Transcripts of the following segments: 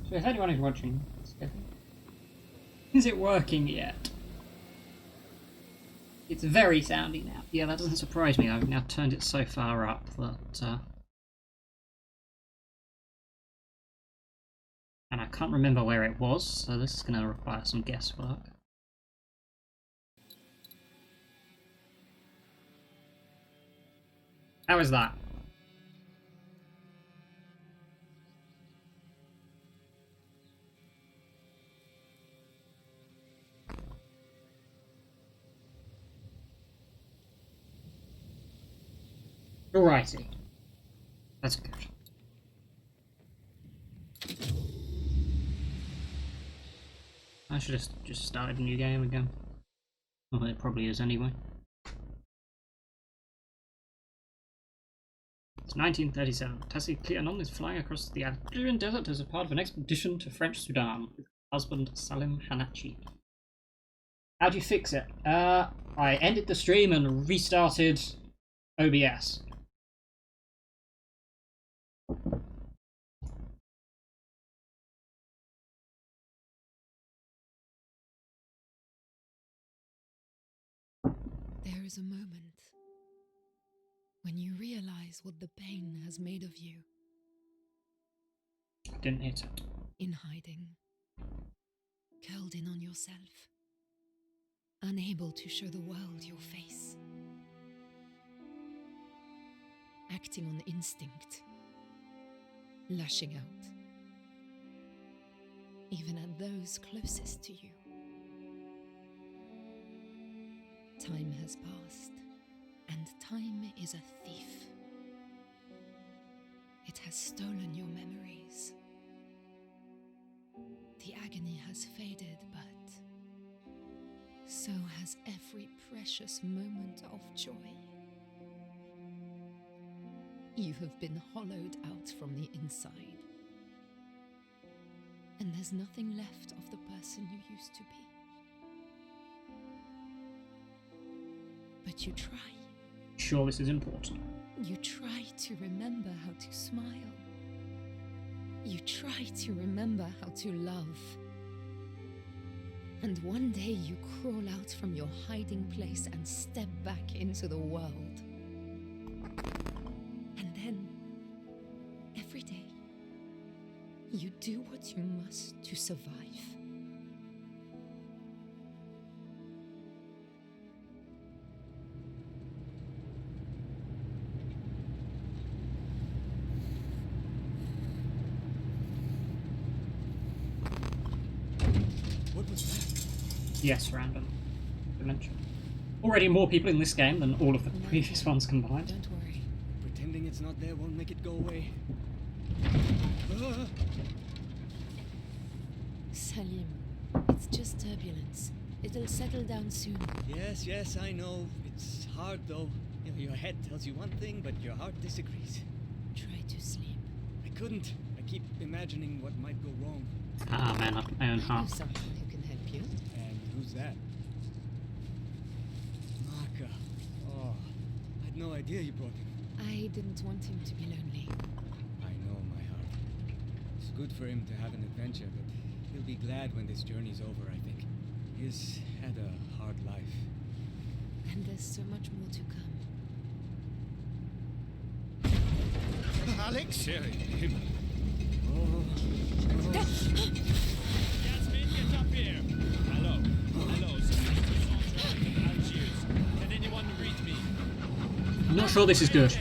So if anyone is watching, is it working yet? It's very soundy now. Yeah, that doesn't surprise me. I've now turned it so far up that... and I can't remember where it was, so this is going to require some guesswork. How is that? Alrighty. That's good. I should have just started a new game again. Well, it probably is anyway. It's 1937. Tessie Cleanon is flying across the Algerian desert as a part of an expedition to French Sudan with her husband Salim Hanachi. How do you fix it? I ended the stream and restarted OBS. There is a moment when you realize what the pain has made of you. I didn't hit it. In hiding, curled in on yourself, unable to show the world your face. Acting on instinct, lashing out, even at those closest to you. Time has passed, and time is a thief. It has stolen your memories. The agony has faded, but so has every precious moment of joy. You have been hollowed out from the inside, and there's nothing left of the person you used to be. But you try. Sure, this is important. You try to remember how to smile. You try to remember how to love. And one day you crawl out from your hiding place and step back into the world. And then, every day, you do what you must to survive. Yes, random dimension. Already more people in this game than all of the previous ones combined. Don't worry. Pretending it's not there won't make it go away. Salim, it's just turbulence. It'll settle down soon. Yes, I know. It's hard though. You know, your head tells you one thing, but your heart disagrees. Try to sleep. I couldn't. I keep imagining what might go wrong. Ah, man, I have my own I know heart. someone who can help you. And who's that? Maka. Oh, I had no idea you brought him. I didn't want him to be lonely. I know, my heart. It's good for him to have an adventure, but he'll be glad when this journey's over, I think. He's had a hard life. And there's so much more to come. Alex? Sherry, him. Oh. Yasmin, get up here. Hello, Algiers. Can anyone read me? I'm not sure this is good.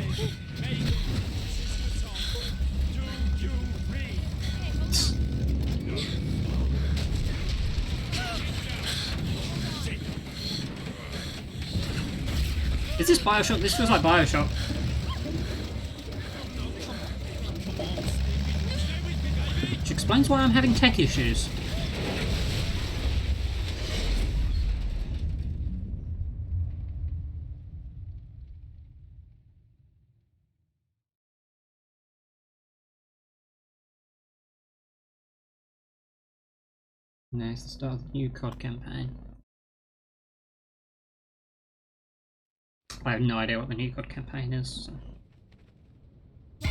Is this Bioshock? This feels like Bioshock. Which explains why I'm having tech issues. No, it's the start of the new COD campaign. I have no idea what the new COD campaign is. So.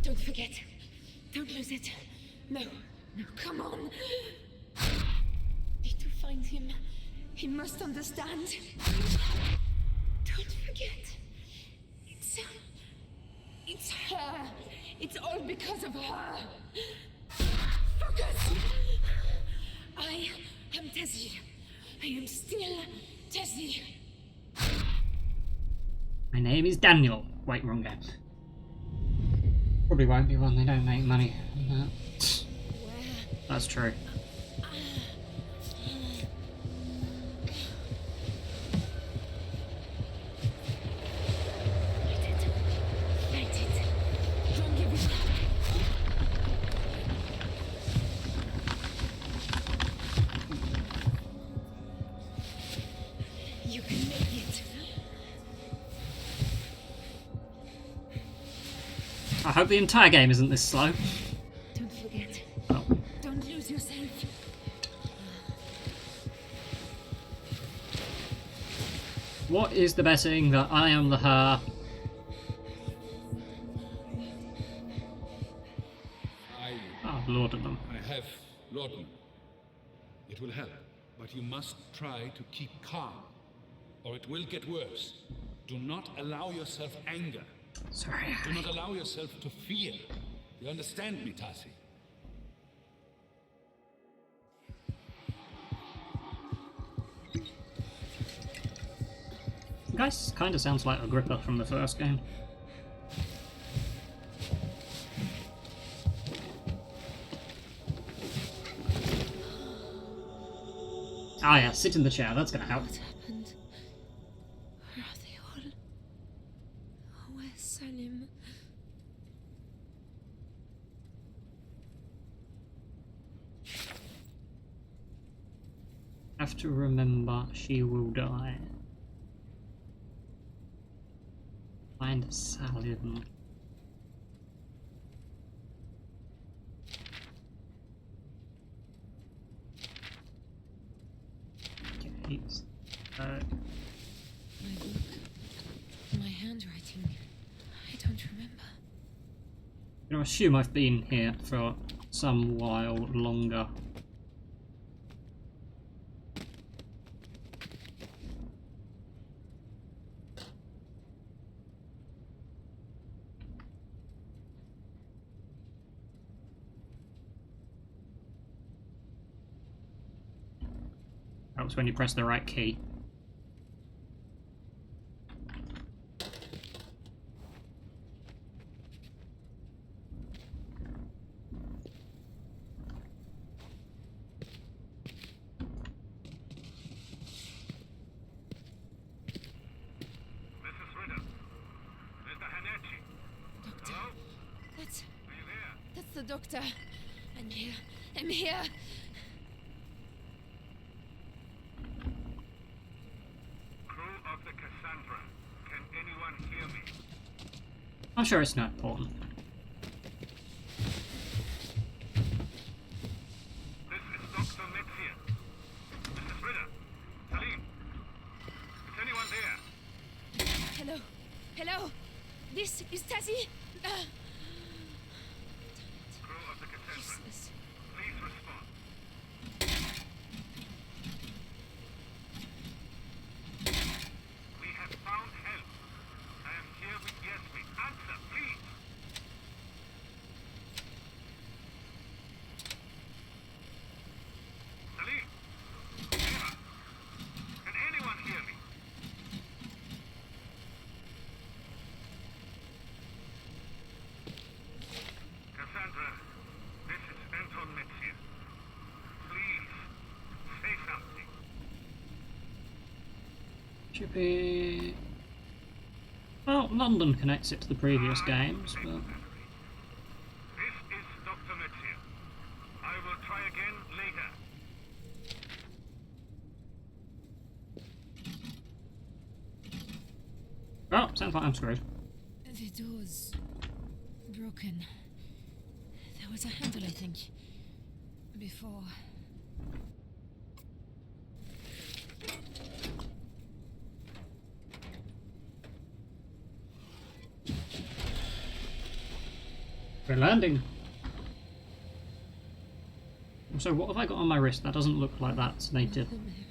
Don't forget. Don't lose it. No, No, come on. Need to find him. He must understand. Don't forget. It's her. It's all because of her. Focus! I am Tessie. I am still Tessie. My name is Daniel. Wait, wrong game. Probably won't be one, they don't make money on that. That's true. I hope the entire game isn't this slow. Don't forget. Oh. Don't lose yourself. What is the betting that I am the her? I've lauded them. I have laudanum. It will help, but you must try to keep calm, or it will get worse. Do not allow yourself anger. Sorry. Do not allow yourself to fear. You understand me, Tassi? The guy kind of sounds like Agrippa from the first game. Ah yeah, sit in the chair, that's gonna help. What happened? Where are they all? Where's Salim? Have to remember she will die. Find Salim. Okay, My book. My handwriting. I don't remember. I assume I've been here for some while longer. Helps when you press the right key. That's the doctor. I'm here. I'm here. Crew of the Cassandra, can anyone hear me? I'm sure it's not important. This is Dr. Amnesia. Mrs. Ritter. Salim. Is anyone there? Hello. Hello. This is Tassie. Crew of the Cassandra, Jesus. please respond. We have found help. I am here with Yasmin. Answer, please. Salim. Eva. Can anyone hear me? Cassandra, this is Anton Metzia. Please, say something. Should be... Well, London connects it to the previous games, but... This is Dr. Metzia. I will try again later. Oh, sounds like I'm screwed. The door's broken. There was a handle, I think. Before. We're landing. Also, what have I got on my wrist? That doesn't look like that's native. Mother Mary.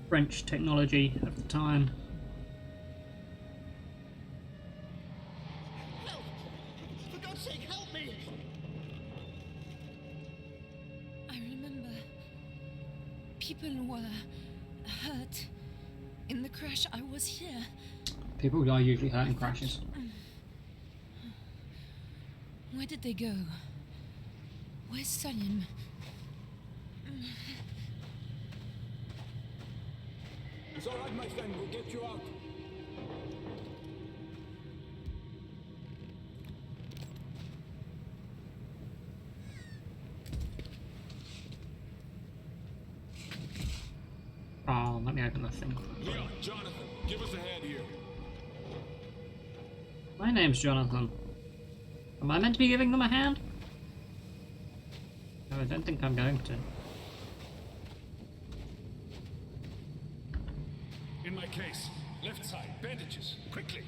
French technology of the time. Help! For God's sake, help me! I remember people were hurt in the crash. I was here. People are usually hurt in crashes. Where did they go? Where's Salim? It's all right, my friend. We'll get you out. Oh, let me open the thing. Leon, Jonathan, give us a hand here. My name's Jonathan. Am I meant to be giving them a hand? No, I don't think I'm going to. In my case, left side, bandages, quickly.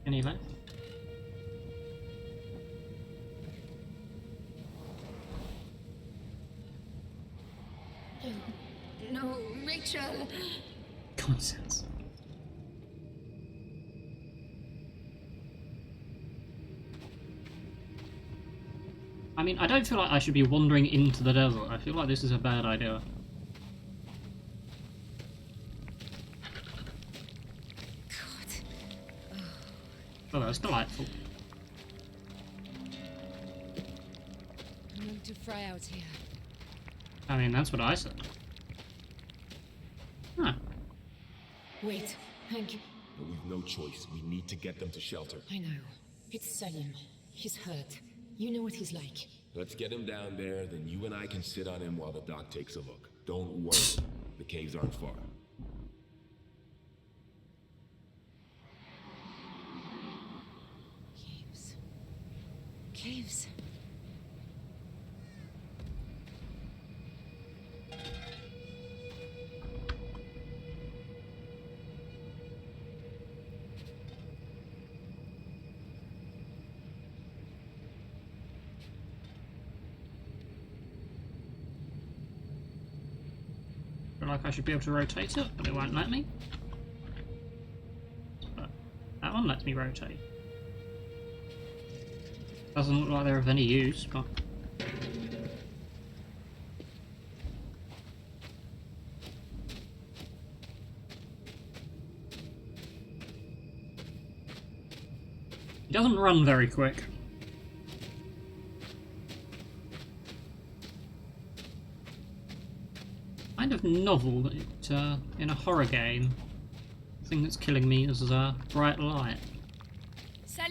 Any left? No, Rachel. Common sense. I mean, I don't feel like I should be wandering into the desert. I feel like this is a bad idea. God. Oh, that's delightful. I'm going to fry out here. I mean, that's what I said. Huh. Wait, Hank. But we've no choice. We need to get them to shelter. I know. It's Salim. He's hurt. You know what he's like. Let's get him down there, then you and I can sit on him while the doc takes a look. Don't worry. The caves aren't far. Caves. Caves. Feel like I should be able to rotate it, but it won't let me. But that one lets me rotate. Doesn't look like they're of any use, but... He doesn't run very quick. Kind of novel that it, in a horror game, the thing that's killing me is a bright light. Salim!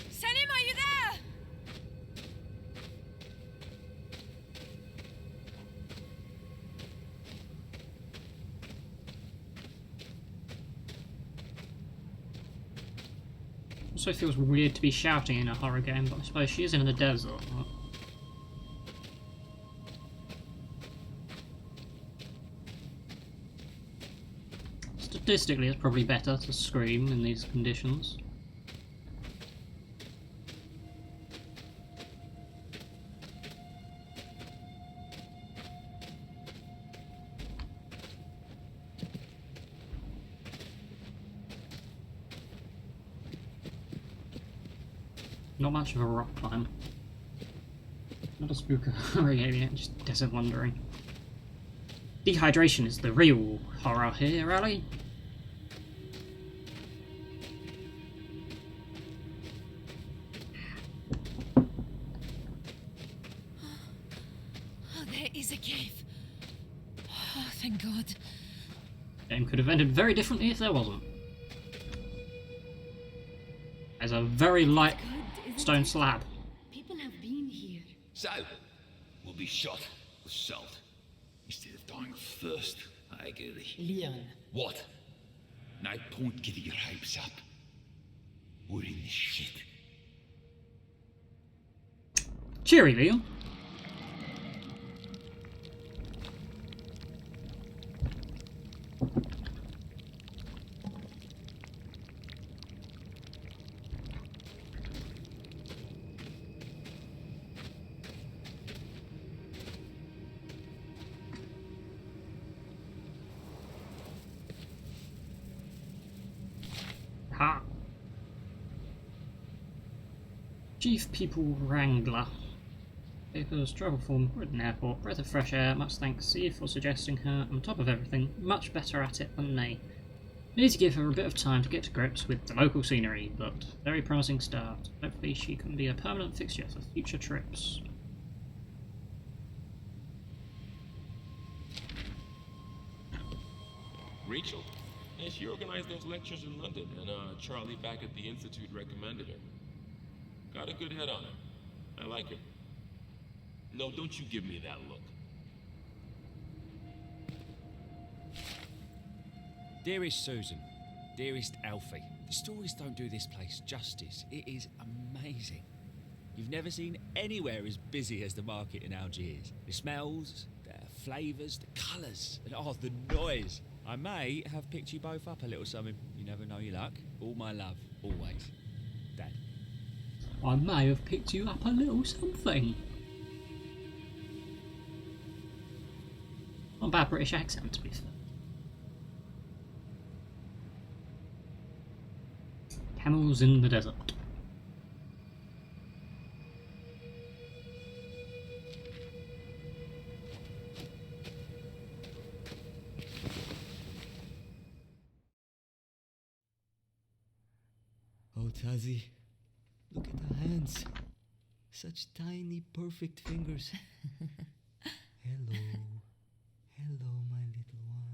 Salim, are you there? Also feels weird to be shouting in a horror game, but I suppose she is in the desert. Statistically, it's probably better to scream in these conditions. Not much of a rock climb. Not a spooky game, just desert wandering. Dehydration is the real horror here, Ali. Oh, there is a cave. Oh, thank God. Game could have ended very differently if there wasn't. There's a very light stone slab. People have been here. Sal will be shot with salt instead of dying of thirst. I agree. Leon. What? Now don't get your hopes up. We're in this shit. Cheery, Leon. Chief People Wrangler. Papers, travel form, Britain Airport, breath of fresh air, must thank Steve for suggesting her, on top of everything, much better at it than me. We need to give her a bit of time to get to grips with the local scenery, but very promising start. Hopefully she can be a permanent fixture for future trips. Rachel? Yeah, she organized those lectures in London, and Charlie back at the Institute recommended her. Got a good head on her. I like her. No, don't you give me that look. Dearest Susan, dearest Alfie, the stories don't do this place justice. It is amazing. You've never seen anywhere as busy as the market in Algiers. The smells, the flavours, the colours, and the noise. I may have picked you both up a little something. You never know your luck. All my love, always. Dad. I may have picked you up a little something. Not a bad British accent, to be fair. Camels in the desert. Oh, Tazi, look at the hands. Such tiny, perfect fingers. Hello. Hello, my little one.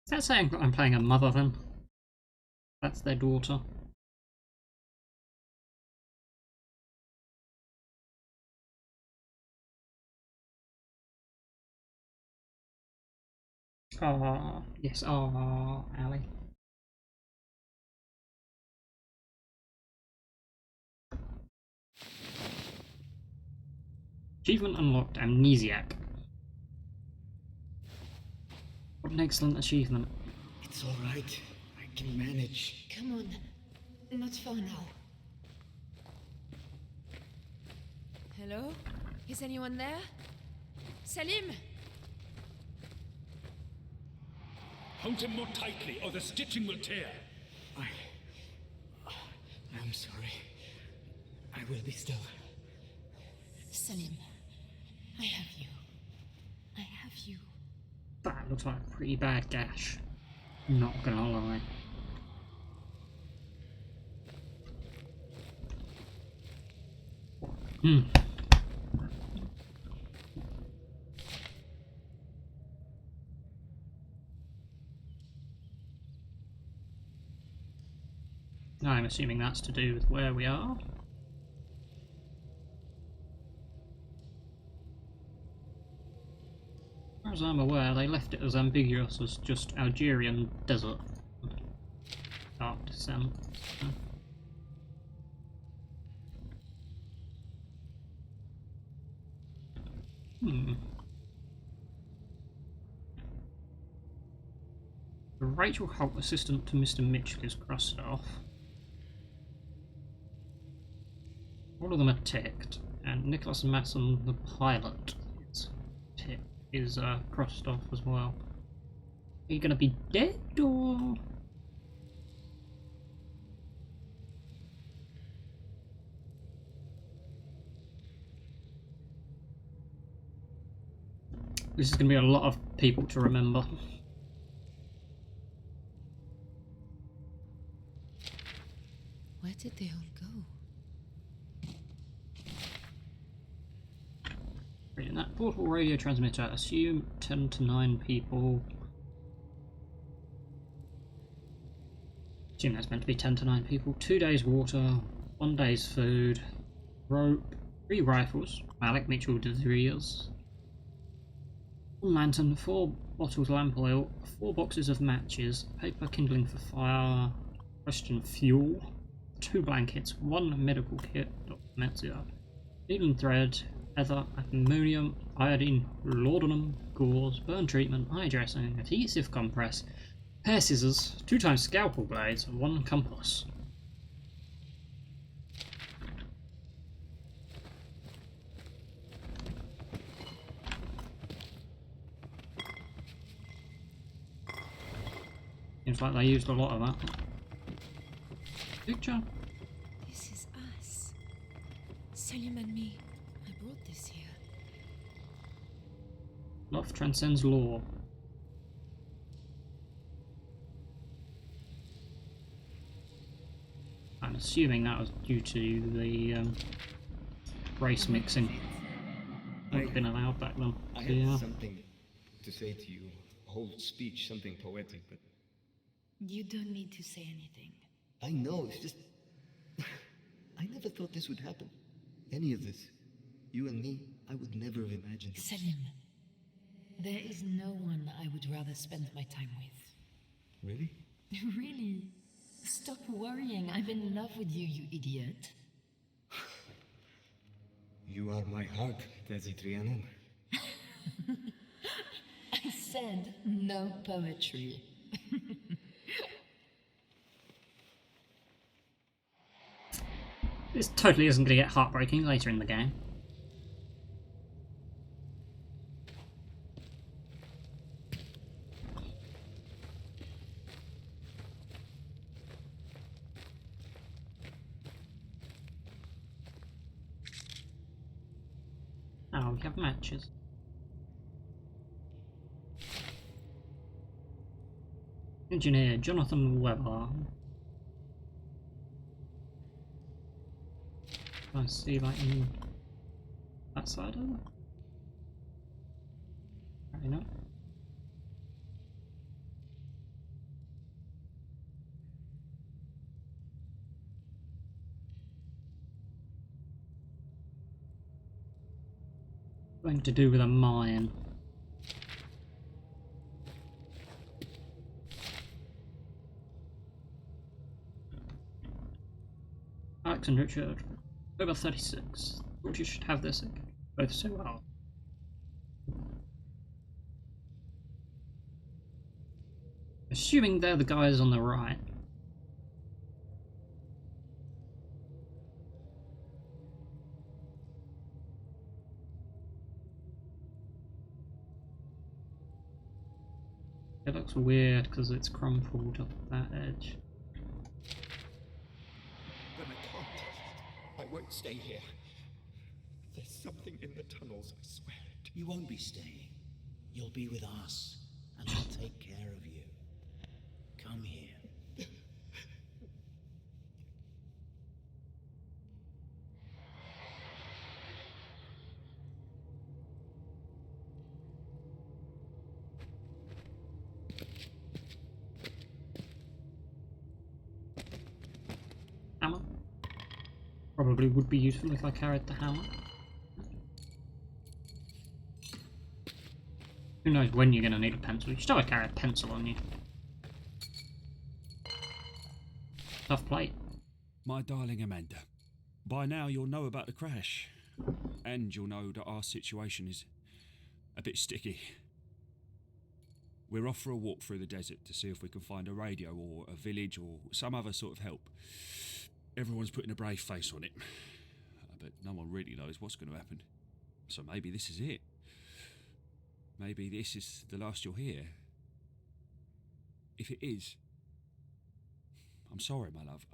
Is that saying that I'm playing a mother then? That's their daughter. Oh, yes, oh, Ali. Achievement unlocked, Amnesiac. What an excellent achievement. It's all right. I can manage. Come on. Not far now. Hello? Is anyone there? Salim? Hold him more tightly, or the stitching will tear. I'm sorry. I will be still. Salim, I have you. I have you. That looks like a pretty bad gash. Not gonna lie. I'm assuming that's to do with where we are. As far as I'm aware, they left it as ambiguous as just Algerian desert. Dark descent. Rachel Holt, assistant to Mr. Mitchell, is crossed off. All of them are ticked, and Nicholas Masson, the pilot, is crossed off as well. Are you gonna be dead, or...? This is gonna be a lot of people to remember. Where did they all go? Reading that portable radio transmitter, assume 10 to 9 people. Assume that's meant to be 10 to 9 people. 2 days water, 1 day's food, rope, 3 rifles, Malik Mitchell Desires, 1 lantern, 4 bottles lamp oil, 4 boxes of matches, paper kindling for fire, question fuel, 2 blankets, 1 medical kit, Metzia, needle and thread, leather, ammonium, iodine, laudanum, gauze, burn treatment, eye dressing, adhesive compress, hair scissors, 2 times scalpel blades, and 1 compass. Seems like they used a lot of that. Picture. This is us. Selim and me. I brought this here. Love transcends law. I'm assuming that was due to the race mixing. Would have been allowed back then. I So, had yeah. something to say to you. A whole speech, something poetic, but You don't need to say anything. I know, it's just... I never thought this would happen. Any of this. You and me, I would never have imagined it. Selim, there is no one I would rather spend my time with. Really? Really? Stop worrying. I'm in love with you, you idiot. You are my heart, Desi Trianon. I said no poetry. This totally isn't going to get heartbreaking later in the game. Oh, we have matches. Engineer Jonathan Weber. Can I see like in that side of it? Probably not. Something to do with a mine. Alex and Richard, over 36. Thought you should have this both so well. Assuming they're the guys on the right. It looks weird because it's crumpled off that edge. But I can't. I won't stay here. There's something in the tunnels, I swear it. You won't be staying. You'll be with us, and we'll take care of you. Come here. Hammer. Probably would be useful if I carried the hammer. Who knows when you're going to need a pencil? You should always carry a pencil on you. Tough plate. My darling Amanda, by now you'll know about the crash. And you'll know that our situation is a bit sticky. We're off for a walk through the desert to see if we can find a radio or a village or some other sort of help. Everyone's putting a brave face on it. But no one really knows what's going to happen. So maybe this is it. Maybe this is the last you'll hear. If it is, I'm sorry, my love.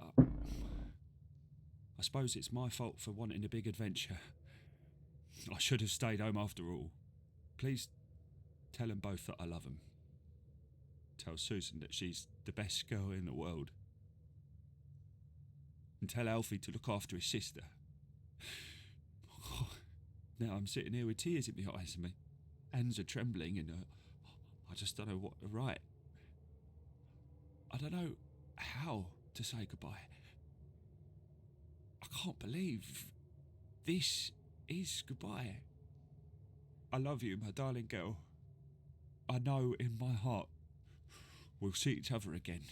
I suppose it's my fault for wanting a big adventure. I should have stayed home after all. Please tell them both that I love them. Tell Susan that she's the best girl in the world. And tell Alfie to look after his sister. Now I'm sitting here with tears in my eyes and my hands are trembling and I just don't know what to write. I don't know how to say goodbye. I can't believe this is goodbye. I love you, my darling girl. I know in my heart we'll see each other again.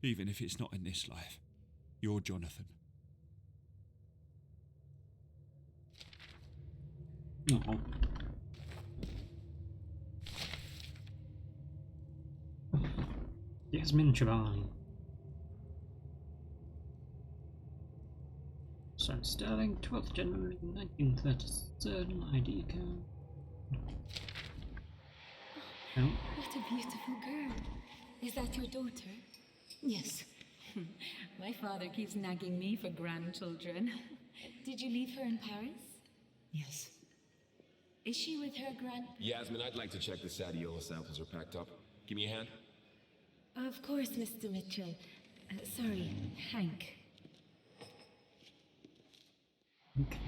Even if it's not in this life. You're Jonathan. Oh. Yasmin Chaban. So Sterling, 12th January 1937, ID card. Oh. What a beautiful girl. Is that your daughter? Yes. My father keeps nagging me for grandchildren. Did you leave her in Paris? Yes. Is she with her Yasmin, I'd like to check the Sadiola samples are packed up. Give me a hand. Of course, Mr. Mitchell. Sorry, Hank. Okay.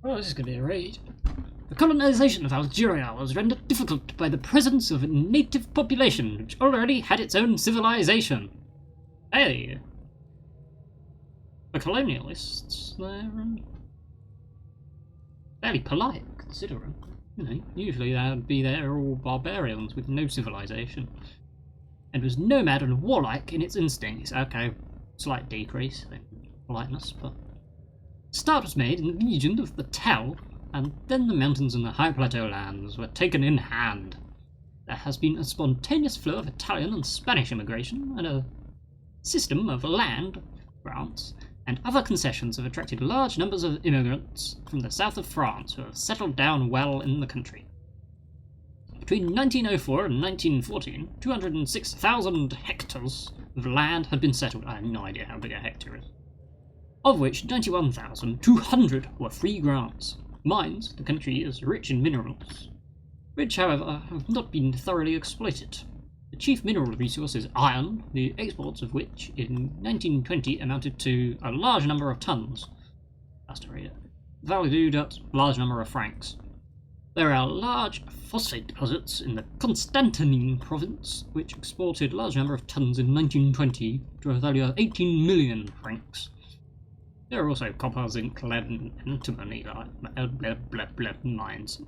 Oh, this is going to be a raid. The colonization of Algeria was rendered difficult by the presence of a native population which already had its own civilization. Hey! The colonialists, they're fairly polite, considering. You know, usually they'd be there all barbarians with no civilization. And was nomad and warlike in its instincts. Okay, slight decrease in politeness, but start was made in the region of the Tell, and then the mountains and the high plateau lands were taken in hand. There has been a spontaneous flow of Italian and Spanish immigration, and a system of land grants and other concessions have attracted large numbers of immigrants from the south of France who have settled down well in the country. Between 1904 and 1914, 206,000 hectares of land had been settled. I have no idea how big a hectare is. Of which 91,200 were free grants. Mines, the country is rich in minerals, which, however, have not been thoroughly exploited. The chief mineral resource is iron, the exports of which in 1920 amounted to a large number of tons. That's to read it. Valued at a large number of francs. There are large phosphate deposits in the Constantine province, which exported a large number of tons in 1920 to a value of 18 million francs. There are also copper, zinc, lead, and antimony mines.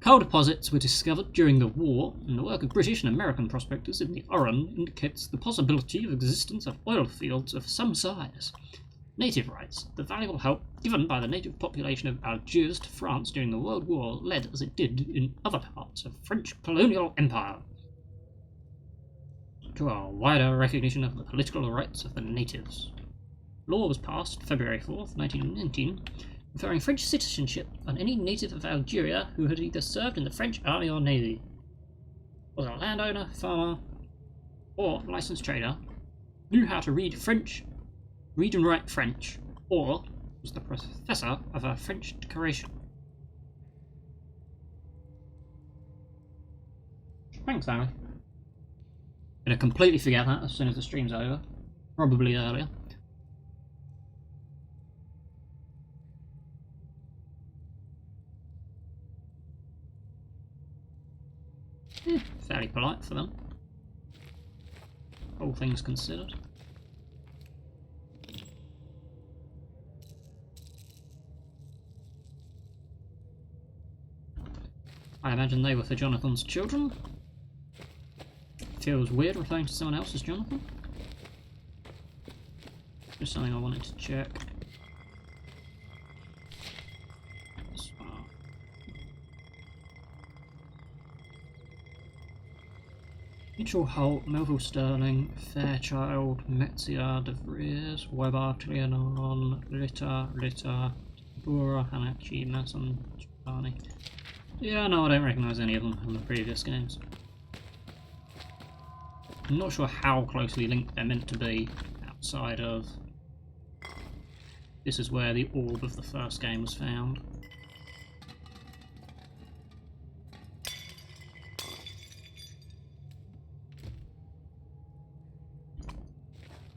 Coal deposits were discovered during the war, and the work of British and American prospectors in the Oran indicates the possibility of existence of oil fields of some size. Native rights. The valuable help given by the native population of Algiers to France during the World War led, as it did in other parts of French colonial empire, to a wider recognition of the political rights of the natives. Law was passed February 4th, 1919, conferring French citizenship on any native of Algeria who had either served in the French army or navy, was a landowner, farmer, or licensed trader, knew how to read and write French, or was the professor of a French decoration. Thanks, Amy. Gonna completely forget that as soon as the stream's over. Probably earlier. Fairly polite for them, all things considered. I imagine they were for Jonathan's children. Feels weird referring to someone else as Jonathan. Just something I wanted to check. Mitchell Holt, Melville Sterling, Fairchild, Metzia, De Vries, Weber, Trianon, Ritter, Bora, Hanachi, Masson, Giovanni. Yeah, no, I don't recognise any of them from the previous games. I'm not sure how closely linked they're meant to be outside of... This is where the orb of the first game was found.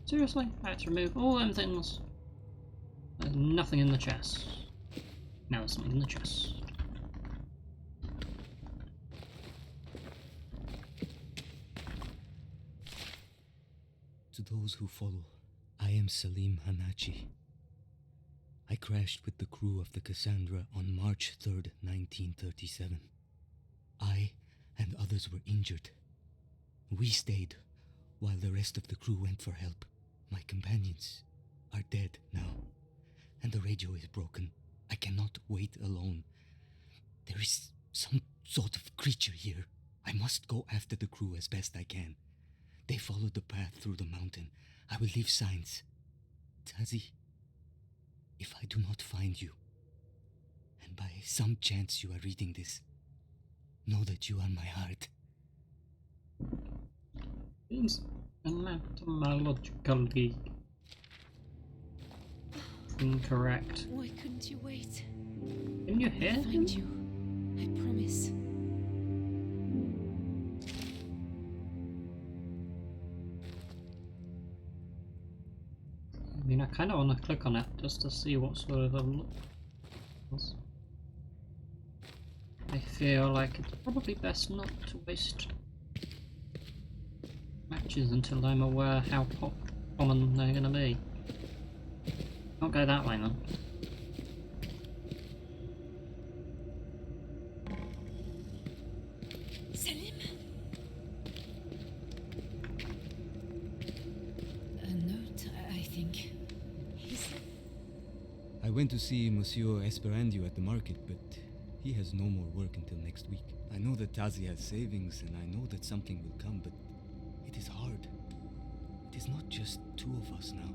Seriously? I had to remove all them things. There's nothing in the chest. Now there's something in the chest. To those who follow, I am Salim Hanachi. I crashed with the crew of the Cassandra on March 3rd, 1937. I and others were injured. We stayed while the rest of the crew went for help. My companions are dead now, and the radio is broken. I cannot wait alone. There is some sort of creature here. I must go after the crew as best I can. They follow the path through the mountain. I will leave signs. Tazi, if I do not find you, and by some chance you are reading this, know that you are my heart. Seems etymologically incorrect. Why couldn't you wait? Can you hear I'll him? find you. I promise. I mean, I kind of want to click on it just to see what sort of a look it was. I feel like it's probably best not to waste matches until I'm aware how common they're going to be. Can't go that way then. Salim? A note, I think. I went to see Monsieur Esperandio at the market, but he has no more work until next week. I know that Tazi has savings, and I know that something will come, but it is hard. It is not just two of us now.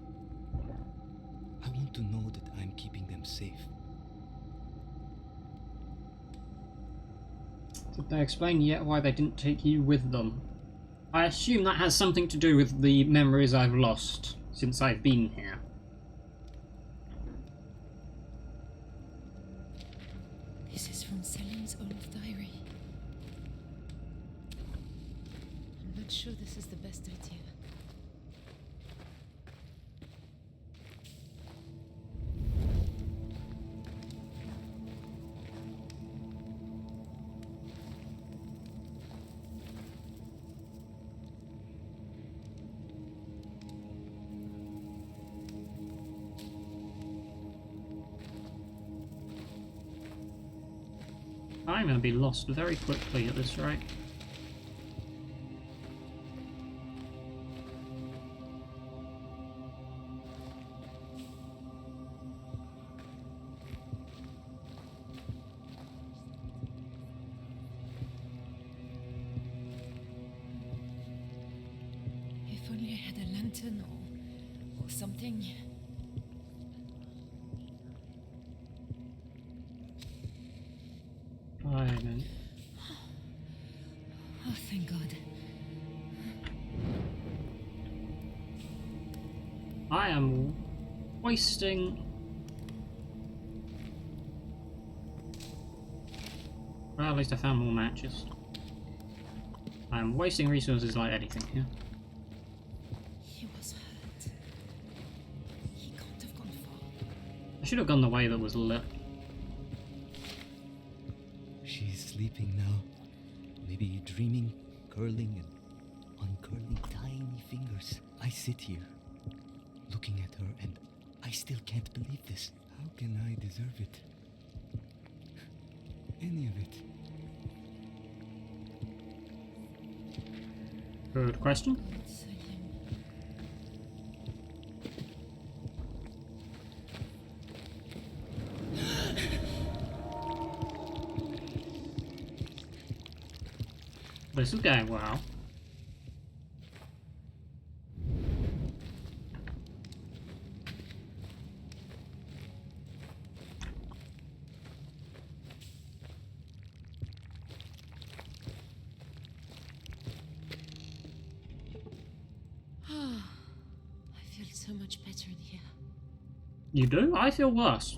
I want to know that I'm keeping them safe. Did they explain yet why they didn't take you with them? I assume that has something to do with the memories I've lost since I've been here. This is from Salim's old diary. I'm not sure this is the best idea. I'm going to be lost very quickly at this rate. If only I had a lantern or something. Fine. Oh, thank God. I am wasting... Well, at least I found more matches. I'm wasting resources like anything here. He was hurt. He can't have gone far. I should have gone the way that was lit. She's sleeping now. Maybe dreaming, curling and uncurling tiny fingers. I sit here, looking at her, and I still can't believe this. How can I deserve it? Any of it? Good question. This is going well. I feel so much better in here. You do? I feel worse.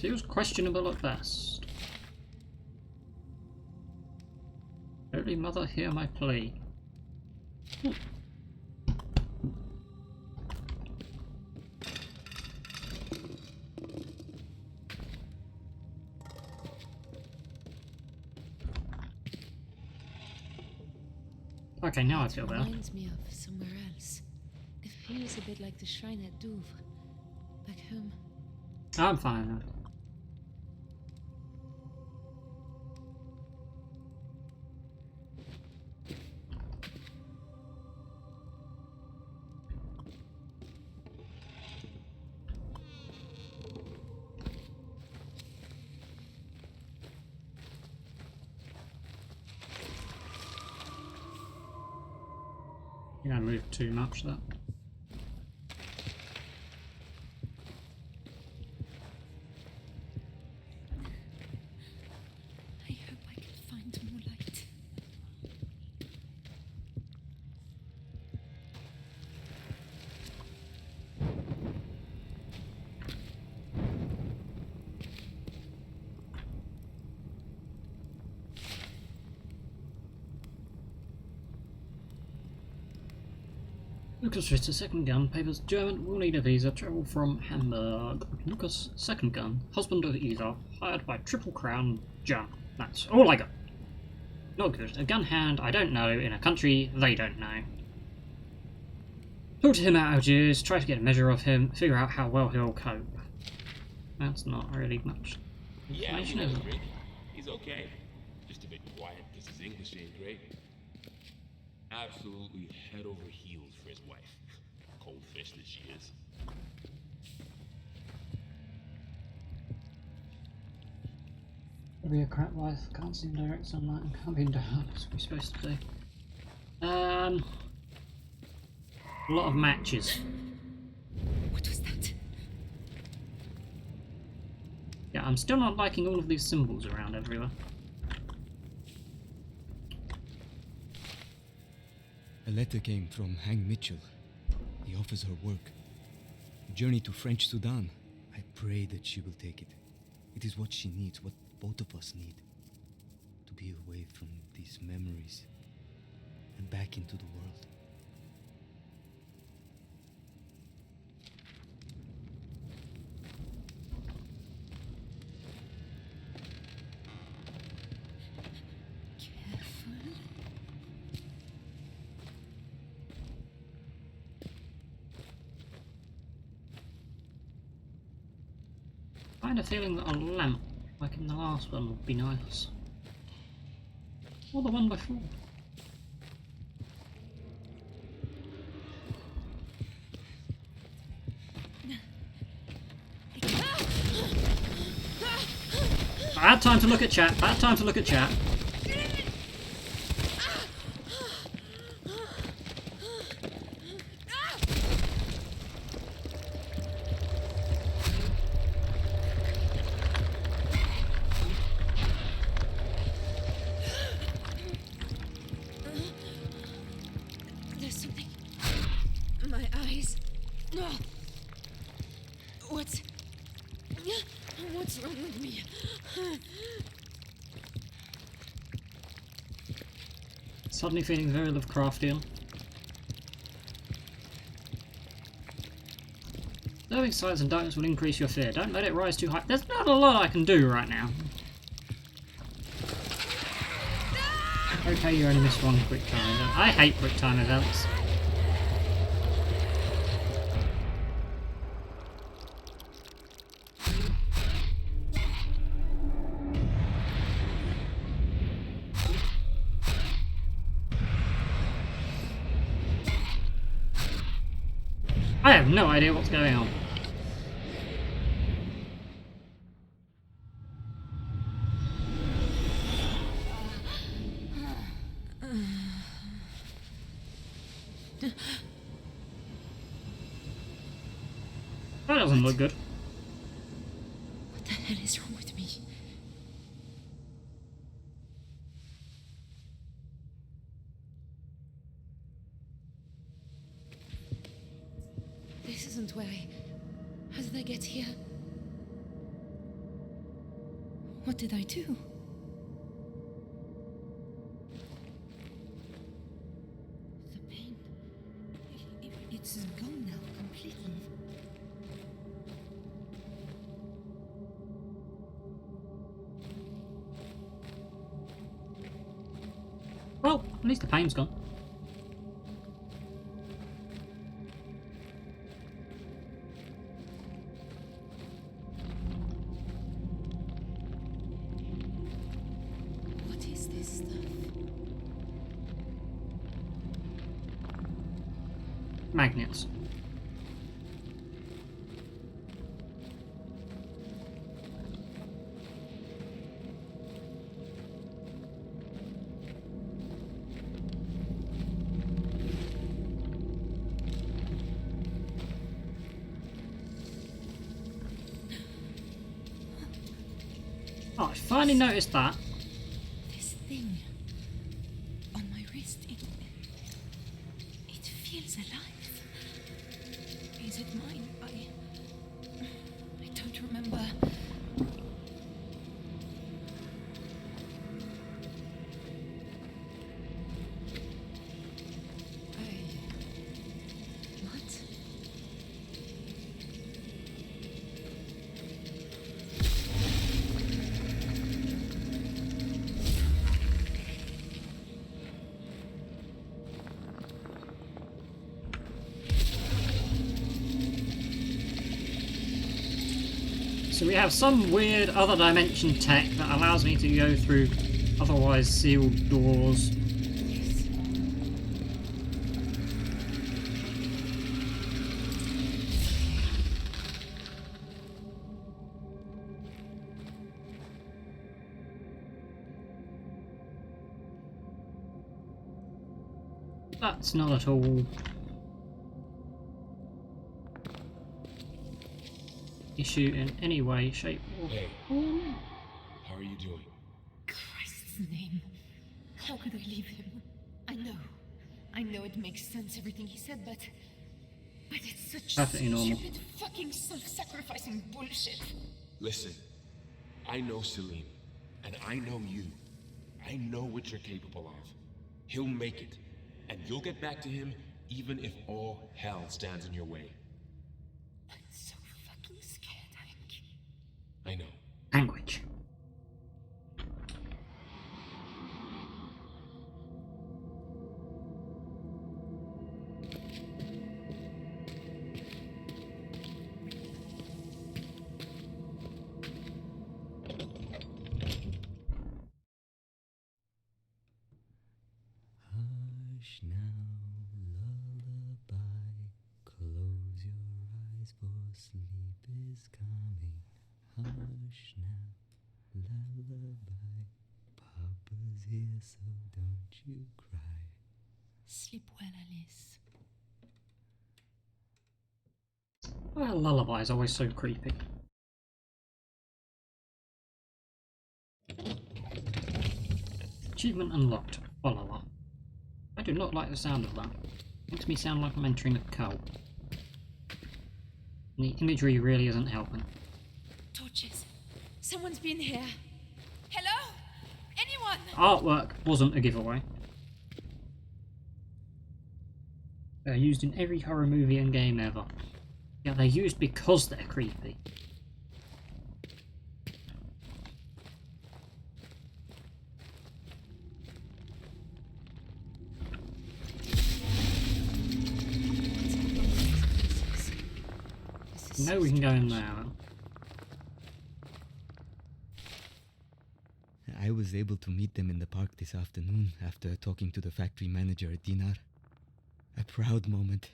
Feels questionable at best. Holy Mother, hear my plea. Okay, now I feel better. Reminds me of somewhere else. It feels a bit like the shrine at Douvres, back home. I'm fine now. You don't move too much, that. I hope I can find more light. Lucas Ritter, second gun, papers German, will need a visa, travel from Hamburg. Lucas, second gun, husband of Eva, hired by Triple Crown, German. That's all I got. Not good. A gun hand I don't know in a country they don't know. Talk to him at Algiers, try to get a measure of him, figure out how well he'll cope. That's not really much Yeah, information, he is knows it? Rick. He's okay. Just a bit quiet because his English ain't great. Absolutely head over heels for his wife. Cold fish that she is. It'll be a crap life, can't see in direct sunlight and can't be in dark as we're supposed to do. A lot of matches. What was that? Yeah, I'm still not liking all of these symbols around everywhere. A letter came from Hang Mitchell. He offers her work. A journey to French Sudan. I pray that she will take it. It is what she needs, what both of us need. To be away from these memories and back into the world. Careful. I had a feeling that a lamp, like in the last one, would be nice. Or the one before. Bad time to look at chat, bad time to look at chat. There's something. My eyes. What's wrong with me? Suddenly feeling very Lovecraftian. Observing sights and darkness will increase your fear. Don't let it rise too high. There's not a lot I can do right now. Okay, you only missed one quick time event. I hate quick time events. I have no idea what's going on. That doesn't look good. What the hell is wrong with me? This isn't where I... How did I get here? What did I do? The pain... It's gone now, completely. Well, at least the pain's gone. What is this stuff? Magnets. Oh, I finally noticed that. This thing on my wrist, it feels alive. Is it mine? I don't remember. What? So we have some weird other dimension tech that allows me to go through otherwise sealed doors. That's not at all issue in any way, shape, or Hey. form. How are you doing? Christ's name. How could I leave him? I know it makes sense, everything he said, but it's such Perfectly normal. stupid fucking self-sacrificing bullshit. Listen, I know Selim, and I know you. I know what you're capable of. He'll make it, and you'll get back to him even if all hell stands in your way. I'm so fucking scared, Hank. I know. Language. Hush now, lullaby. Close your eyes, for sleep is coming. Hush now, lullaby. Papa's here, so don't you cry. Sleep well, Alice. Well, lullaby is always so creepy. Achievement unlocked. Olala. I do not like the sound of that. Makes me sound like I'm entering a cult. And the imagery really isn't helping. Torches. Someone's been here. Hello? Anyone? Artwork wasn't a giveaway. They're used in every horror movie and game ever. Yeah, they're used because they're creepy. No, we can go in there. I was able to meet them in the park this afternoon after talking to the factory manager at Dinar. A proud moment.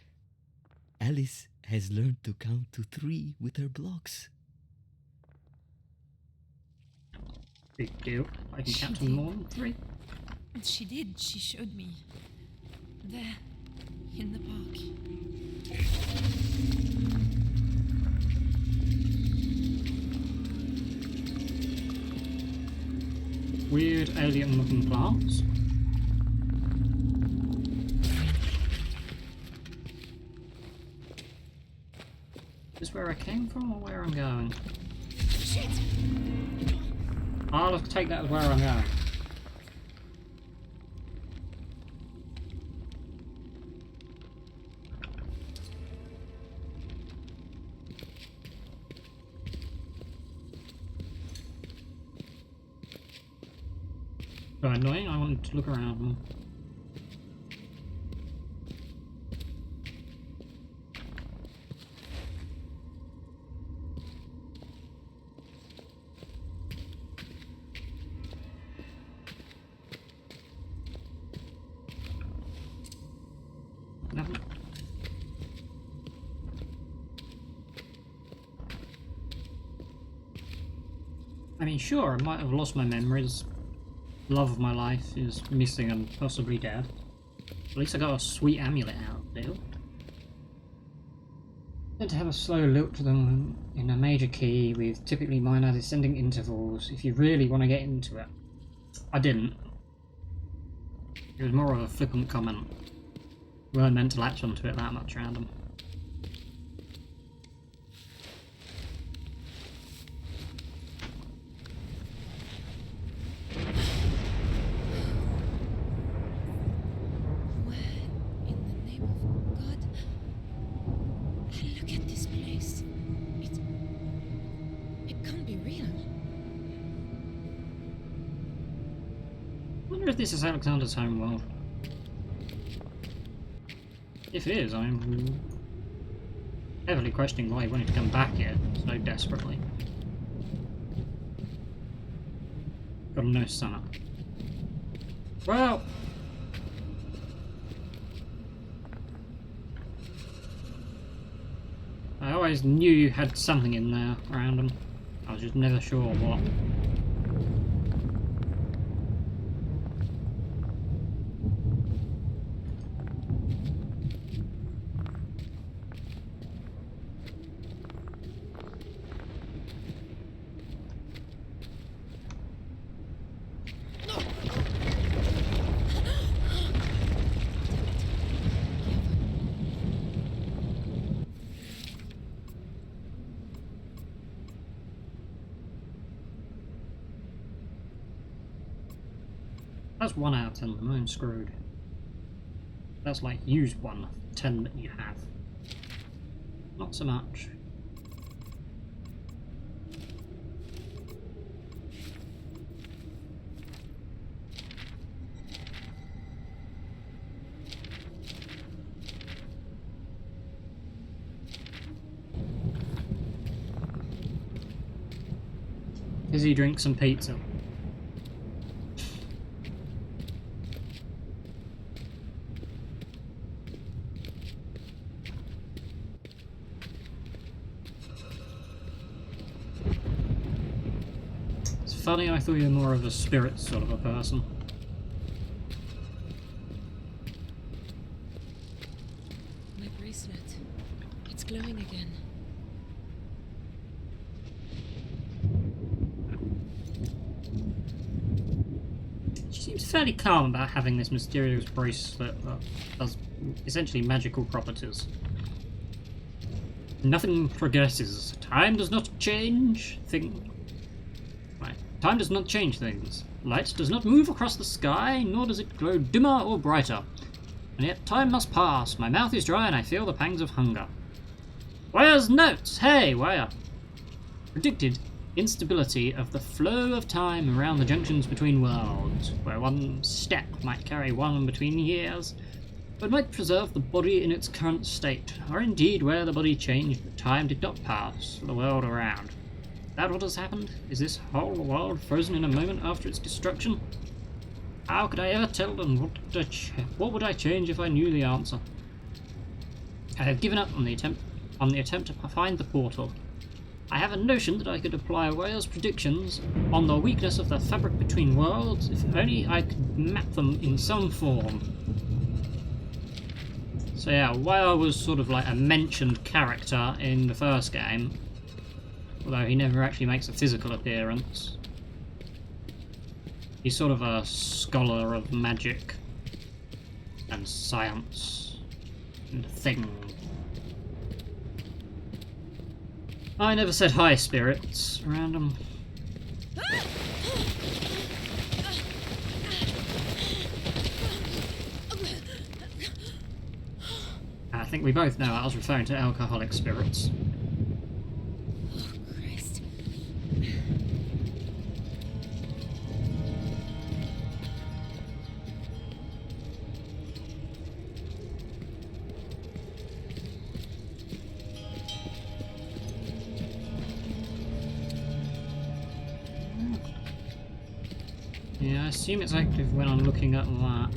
Alice has learned to count to 3 with her blocks. Big deal. I can count to more than 3. She did. She showed me. There. In the park. Weird alien looking plants. Is this where I came from or where I'm going? Shit! I'll take that as where I'm going. So annoying, I wanted to look around. Nothing. I mean, sure, I might have lost my memories. Love of my life is missing and possibly dead. At least I got a sweet amulet out of the deal. Tend to have a slow look to them in a major key with typically minor descending intervals if you really want to get into it. I didn't. It was more of a flippant comment. We weren't meant to latch onto it that much random. If this is Alexander's home world. If it is, I'm heavily questioning why he wanted to come back here so desperately. Got no summer. Well, I always knew you had something in there around him. I was just never sure what. That's 1 out of 10 and I'm screwed. That's like use 1 10 that you have. Not so much. Fizzy drink some pizza. Funny, I thought you were more of a spirit sort of a person. My bracelet. It's glowing again. She seems fairly calm about having this mysterious bracelet that does essentially magical properties. Nothing progresses. Time does not change. Time does not change things. Light does not move across the sky, nor does it grow dimmer or brighter. And yet time must pass. My mouth is dry and I feel the pangs of hunger. Wire's notes! Hey, Wire! Predicted instability of the flow of time around the junctions between worlds, where one step might carry one between years, but might preserve the body in its current state, or indeed where the body changed but time did not pass for the world around. Is that what has happened? Is this whole world frozen in a moment after its destruction? How could I ever tell, and what would I change if I knew the answer? I have given up on the attempt to find the portal. I have a notion that I could apply Whale's predictions on the weakness of the fabric between worlds if only I could map them in some form. So yeah, Whale was sort of like a mentioned character in the first game. Although he never actually makes a physical appearance. He's sort of a scholar of magic and science and thing. I never said hi, spirits, around him. I think we both know I was referring to alcoholic spirits. Yeah, I assume it's active when I'm looking at that.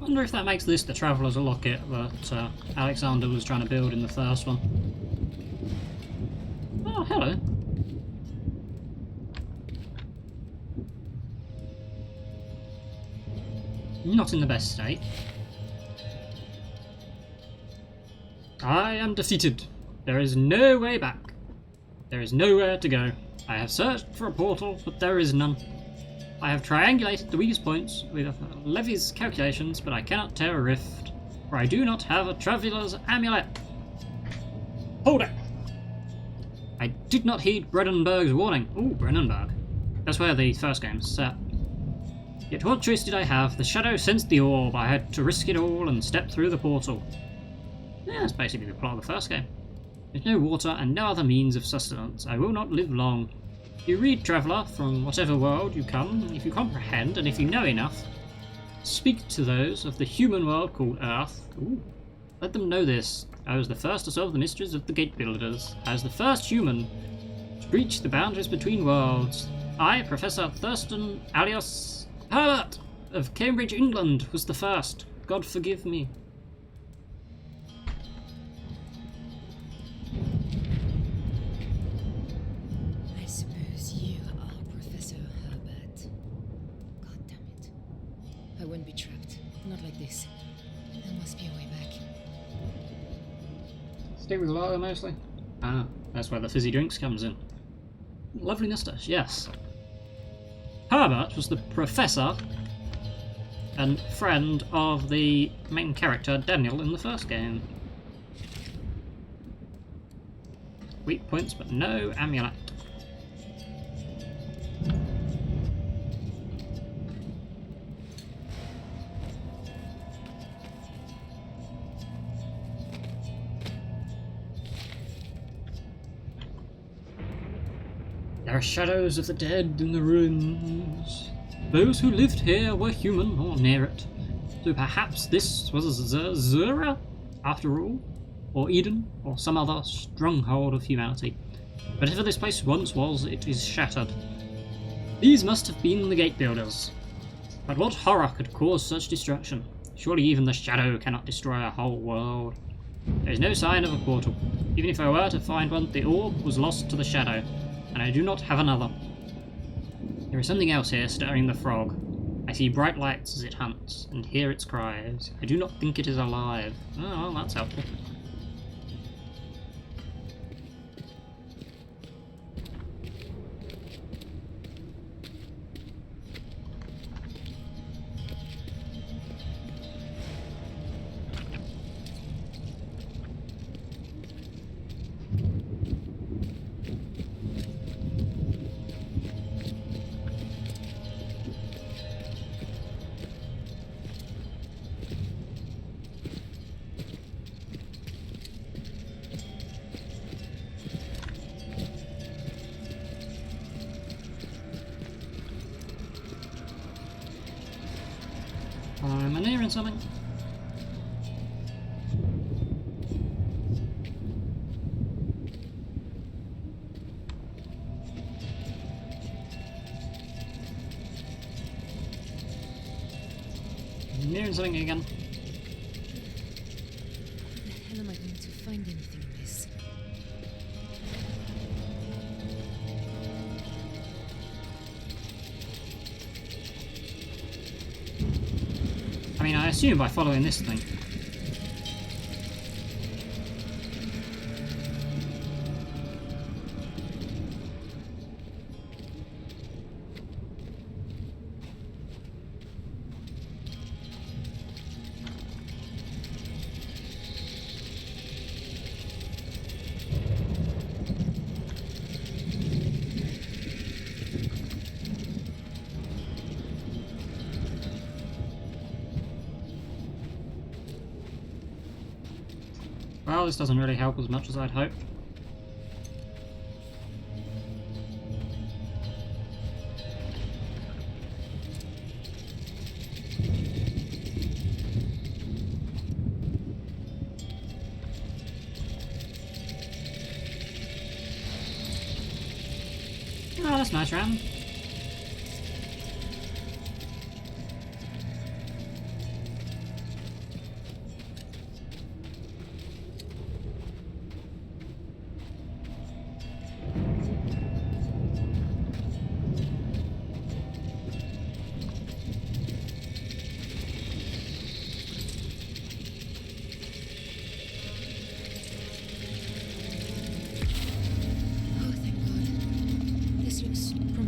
I wonder if that makes this the Traveller's Locket that Alexander was trying to build in the first one. Oh, hello. Not in the best state. I am defeated. There is no way back. There is nowhere to go. I have searched for a portal, but there is none. I have triangulated the weakest points with Levy's calculations, but I cannot tear a rift, for I do not have a Traveler's Amulet. Hold it! I did not heed Brennenberg's warning. Ooh, Brennenberg. That's where the first game is set. Yet what choice did I have? The shadow sensed the orb. I had to risk it all and step through the portal. Yeah, that's basically the plot of the first game. There's no water and no other means of sustenance. I will not live long. You read, traveller, from whatever world you come, if you comprehend and if you know enough, speak to those of the human world called Earth. Ooh. Let them know this. I was the first to solve the mysteries of the Gate Builders. I was the first human to breach the boundaries between worlds. I, Professor Thurston alias Herbert of Cambridge, England, was the first. God forgive me. I suppose you are Professor Herbert. God damn it. I won't be trapped. Not like this. There must be a way back. Stay with Lara mostly. Ah, that's where the fizzy drinks comes in. Lovely moustache, yes. Herbert was the professor and friend of the main character Daniel in the first game. Weak points, but no amulet. There are shadows of the dead in the ruins. Those who lived here were human or near it. So perhaps this was Zura, after all? Or Eden, or some other stronghold of humanity. Whatever this place once was, it is shattered. These must have been the Gate Builders. But what horror could cause such destruction? Surely even the shadow cannot destroy a whole world. There is no sign of a portal. Even if I were to find one, the orb was lost to the shadow, and I do not have another. There is something else here stirring the frog. I see bright lights as it hunts, and hear its cries. I do not think it is alive. Oh, well, that's helpful. Am I nearing something? Nearing something again. How the hell am I going to find anything in this? I mean, I assume by following this thing. Well, this doesn't really help as much as I'd hoped. Oh, that's nice round.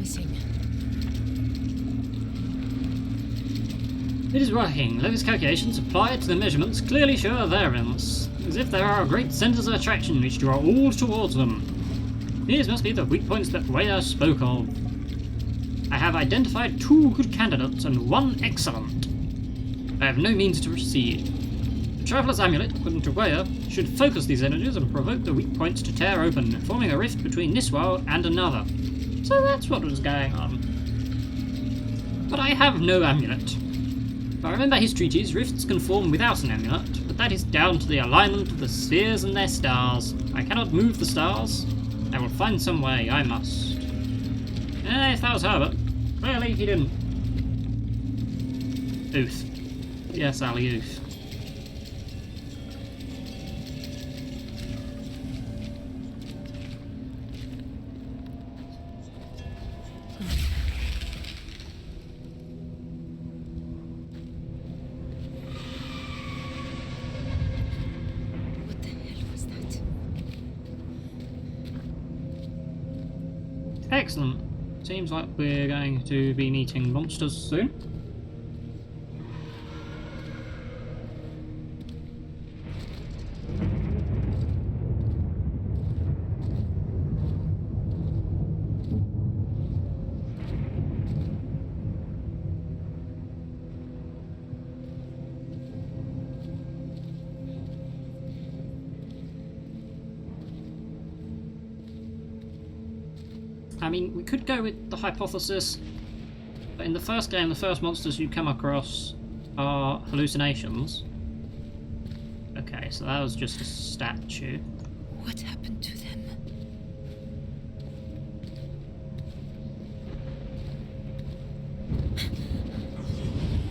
missing. It is working. Levy's calculations applied to the measurements clearly show a variance, as if there are great centres of attraction which draw all towards them. These must be the weak points that Weyer spoke of. I have identified 2 good candidates and 1 excellent. I have no means to proceed. The Traveller's Amulet, according to Weyer, should focus these energies and provoke the weak points to tear open, forming a rift between this world and another. So that's what was going on. But I have no amulet. If I remember his treatise, rifts can form without an amulet, but that is down to the alignment of the spheres and their stars. I cannot move the stars. I will find some way, I must. If that was Herbert. Clearly he didn't. Oof. Yes, Ali, oof. What the hell was that? Excellent. Seems like we're going to be meeting monsters soon. I mean, we could go with the hypothesis, but in the first game, the first monsters you come across are hallucinations. Okay, so that was just a statue. What happened to them?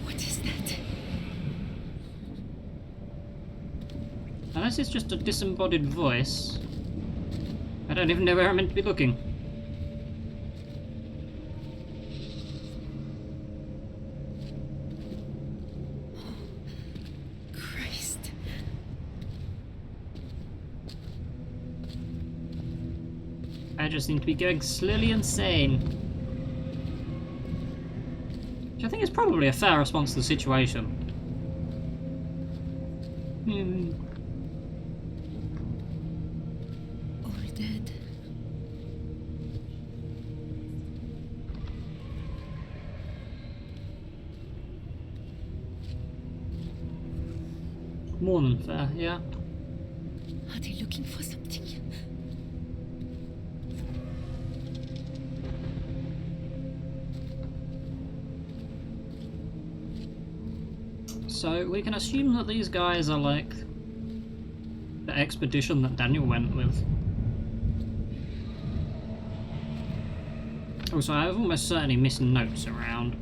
What is that? Unless it's just a disembodied voice, I don't even know where I'm meant to be looking. Christ. I just seem to be going slowly insane. Which I think is probably a fair response to the situation. All dead. More than fair, yeah. Are they looking for something? So we can assume that these guys are like the expedition that Daniel went with. Also, I've almost certainly missed notes around.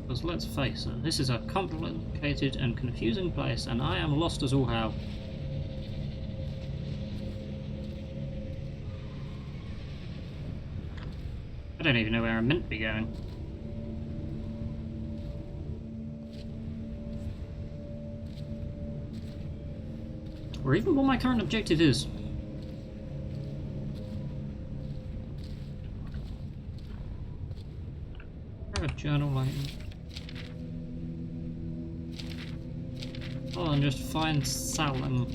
Because let's face it, this is a complicated and confusing place, and I am lost as all hell. I don't even know where I'm meant to be going. Or even what my current objective is. Grab a journal lighting. Oh, and just find Salim.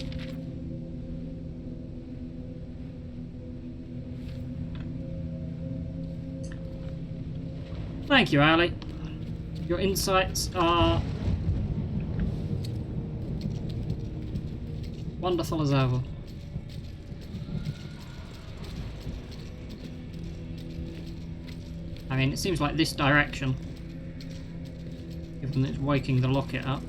Thank you, Ali. Your insights are wonderful as ever. I mean, it seems like this direction, given that it's waking the locket up.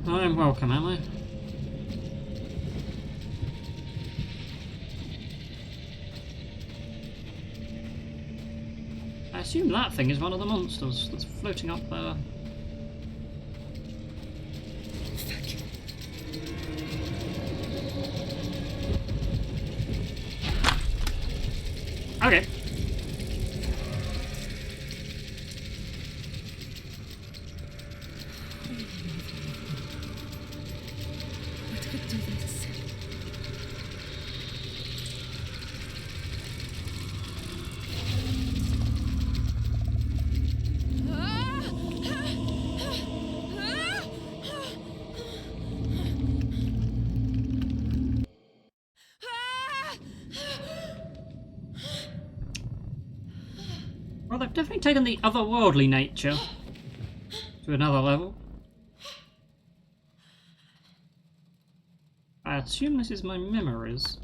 I am welcome, am I? I assume that thing is one of the monsters that's floating up there. Well, they've definitely taken the otherworldly nature to another level. I assume this is my memories.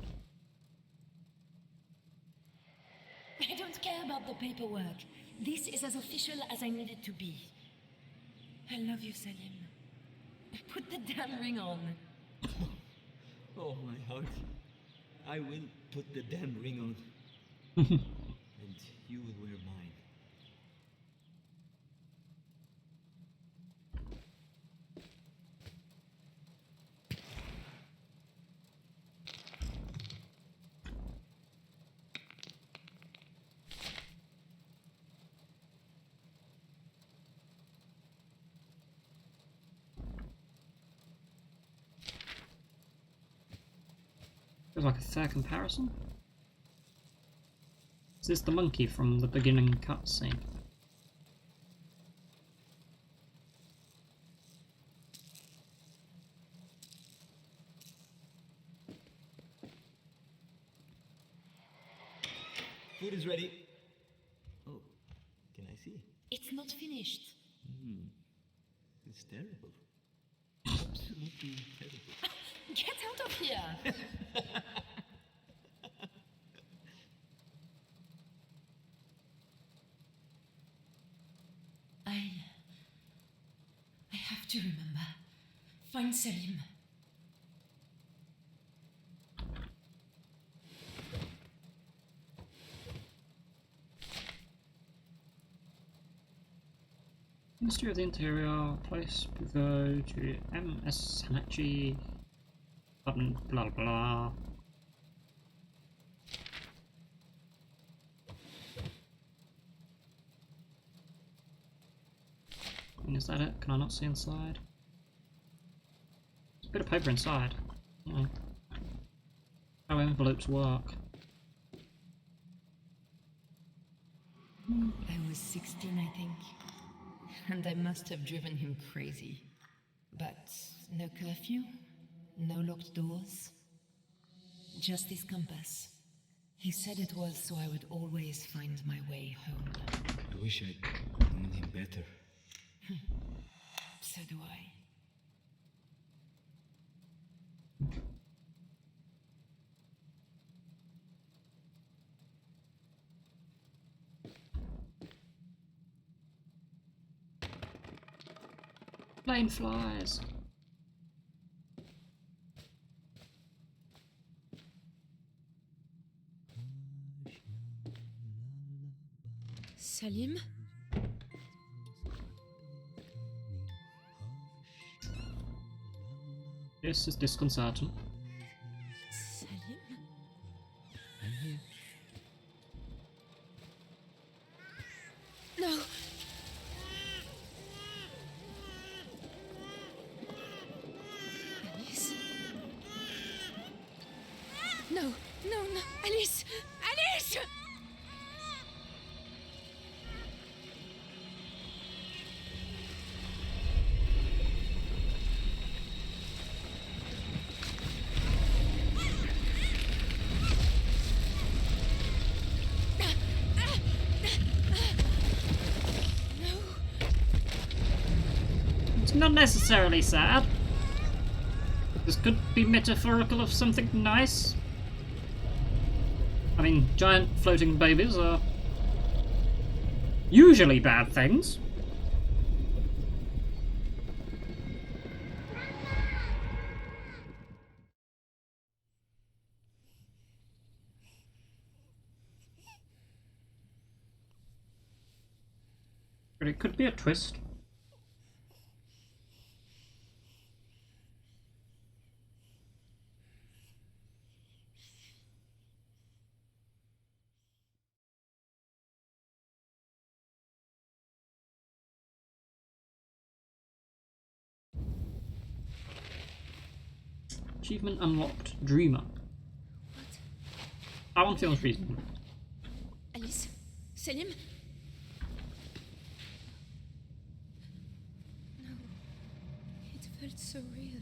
I don't care about the paperwork. This is as official as I need it to be. I love you, Salim. Put the damn ring on. Oh, my heart. I will put the damn ring on. And you will wear mine. Feels like a fair comparison. Is this the monkey from the beginning cutscene? Food is ready. Oh, can I see? It's not finished. It's terrible. Absolutely terrible. Get out of here! I have to remember. Find Salim. Ministry of the Interior, place go to MS Hanachi, button, blah blah. And is that it? Can I not see inside? There's a bit of paper inside. Yeah. How envelopes work. I was 16, I think. And I must have driven him crazy. But no curfew, no locked doors. Just this compass. He said it was so I would always find my way home. I wish I'd known him better. So do I. Plane flies. Salim? This is disconcerting. Salim? I'm here. No! Alice? No, no, no! Alice! Alice! It's not necessarily sad. This could be metaphorical of something nice. I mean, giant floating babies are usually bad things. But it could be a twist. Achievement unlocked. Dreamer. What? That one feels reasonable. Alice? Salim? No. It felt so real.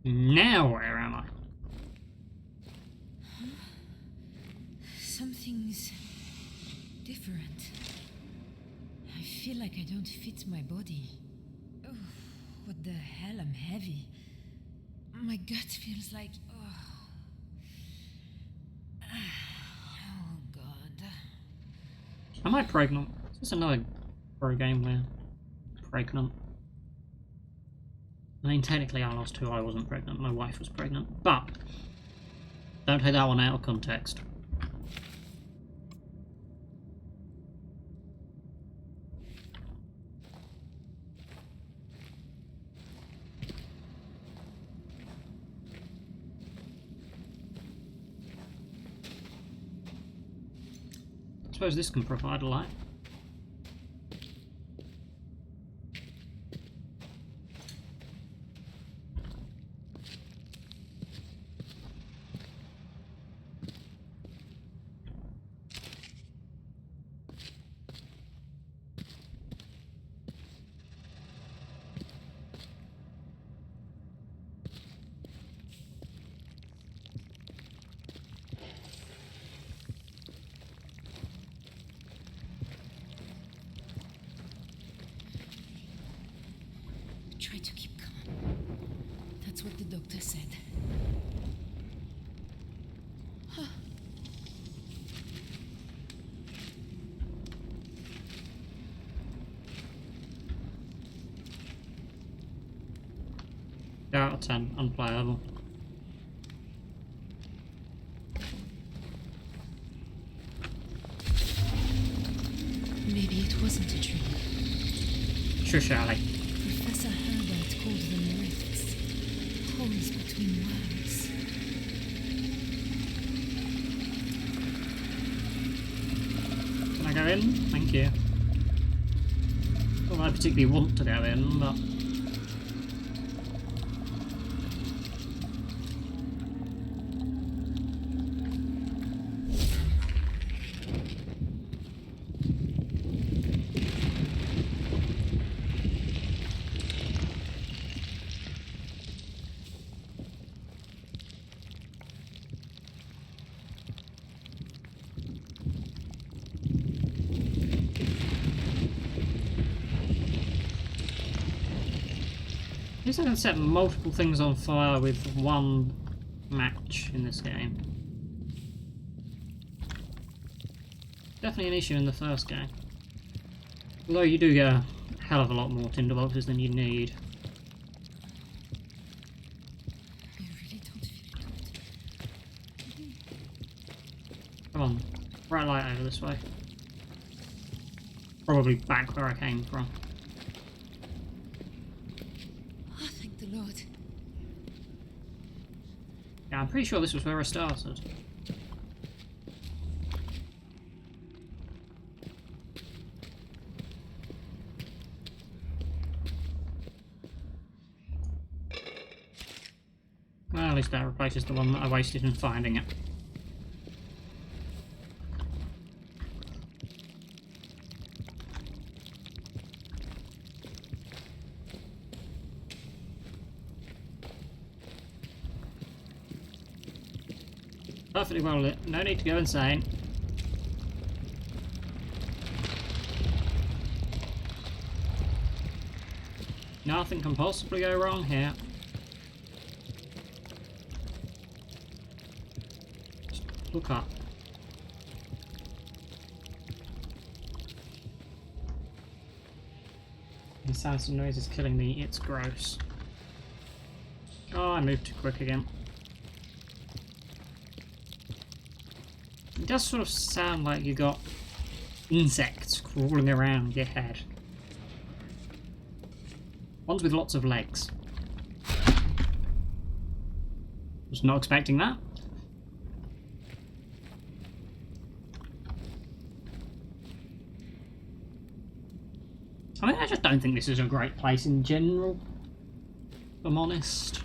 Now where am I? Something's different. I feel like I don't fit my body. Oh, what the hell? I'm heavy. My gut feels like... Oh, God. Am I pregnant? Is this another horror game where pregnant? I mean, technically I lost who I wasn't pregnant. My wife was pregnant. But don't take that one out of context. I suppose this can provide a light. Try to keep calm. That's what the doctor said. Out of 10, unplayable. Maybe it wasn't a dream. Shush, Ali. Professor Herbert called them rifts. Holes between worlds. Can I go in? Thank you. Well, I particularly want to go in, but... At least I can set multiple things on fire with one match in this game. Definitely an issue in the first game. Although you do get a hell of a lot more tinderboxes than you need. I really don't feel good. Come on, bright light over this way. Probably back where I came from. Oh, thank the Lord. Yeah, I'm pretty sure this was where I started. Well, at least that replaces the one that I wasted in finding it. Perfectly well lit. No need to go insane. Nothing can possibly go wrong here. Just look up. The sounds and noise is killing me. It's gross. Oh, I moved too quick again. It does sort of sound like you got insects crawling around your head. Ones with lots of legs. Was not expecting that. I mean, I just don't think this is a great place in general, if I'm honest.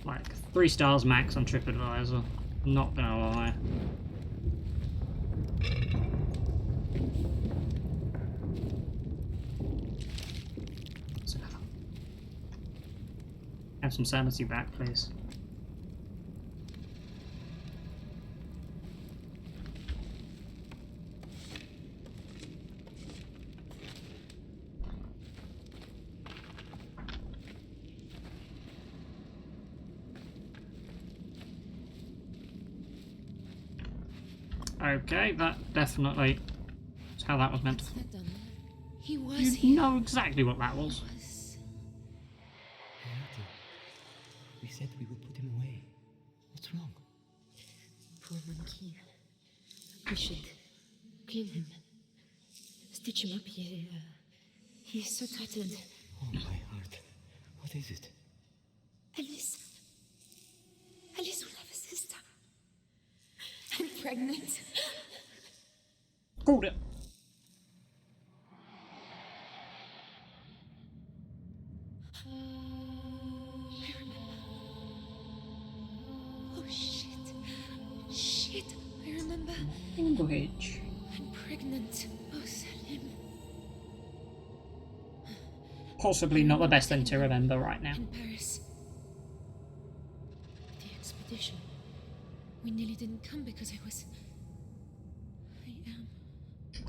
Like, 3 stars max on TripAdvisor, not gonna lie. Have some sanity back, please. Okay, that definitely is how that was meant to. What's that done? He was You here. know exactly what that was. We said we would put him away. What's wrong? Poor monkey. We should clean him. Stitch him up. He's so tattered. Oh, my heart. What is it? Alice. Alice will have a sister. I'm pregnant. Called it. Oh shit. Shit. I remember. English. I'm pregnant. Oh, Salim. Possibly not the best thing to remember right now. In Paris. The expedition. We nearly didn't come because I am.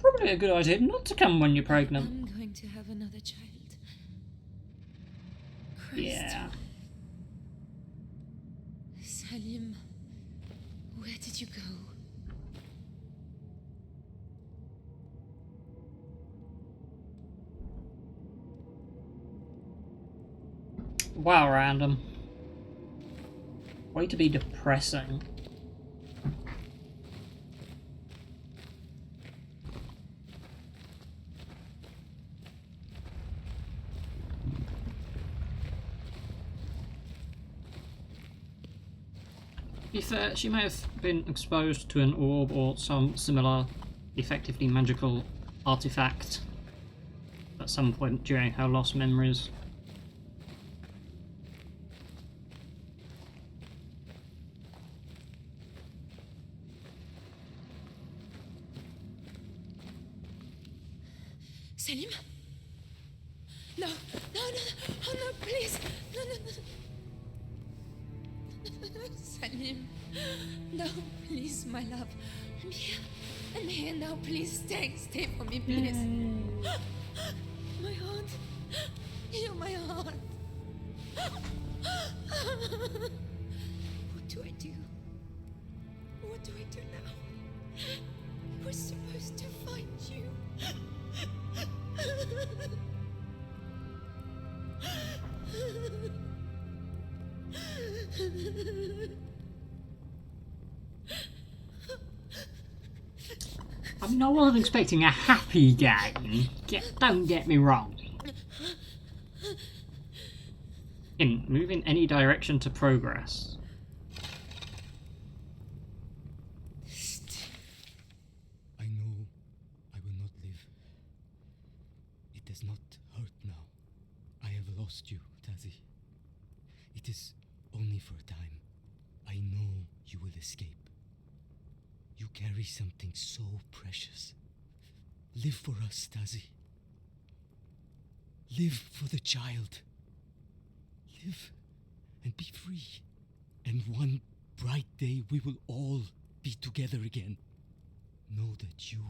Probably a good idea not to come when you're pregnant. I'm going to have another child. Christ. Yeah. Salim, where did you go? Wow, random. Way to be depressing. To be fair, she may have been exposed to an orb or some similar, effectively magical artifact at some point during her lost memories. Salim? No, no, no, oh no, please, no, no, no. Salim, no, please, my love. I'm here now, please, stay for me, please. My heart, you're my heart. What do I do? What do I do now? We're supposed to find you. I mean, I wasn't expecting a happy game. Don't get me wrong. Move in any direction to progress. I know I will not live. It does not hurt now. I have lost you, Tazi. It is only for a time. I know you will escape. You carry something so precious. Live for us, Tazi. Live for the child. Live and be free. And one bright day we will all be together again. Know that you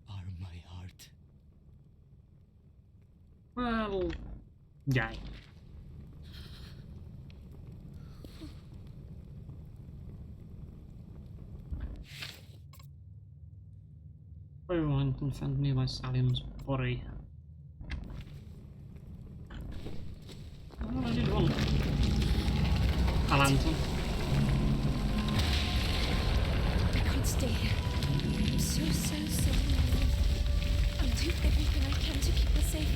are my heart. Well, yeah. Everyone can find nearby Salim's body. Oh, I did want a lantern. I can't stay here. I'm so sorry. I'll do everything I can to keep her safe.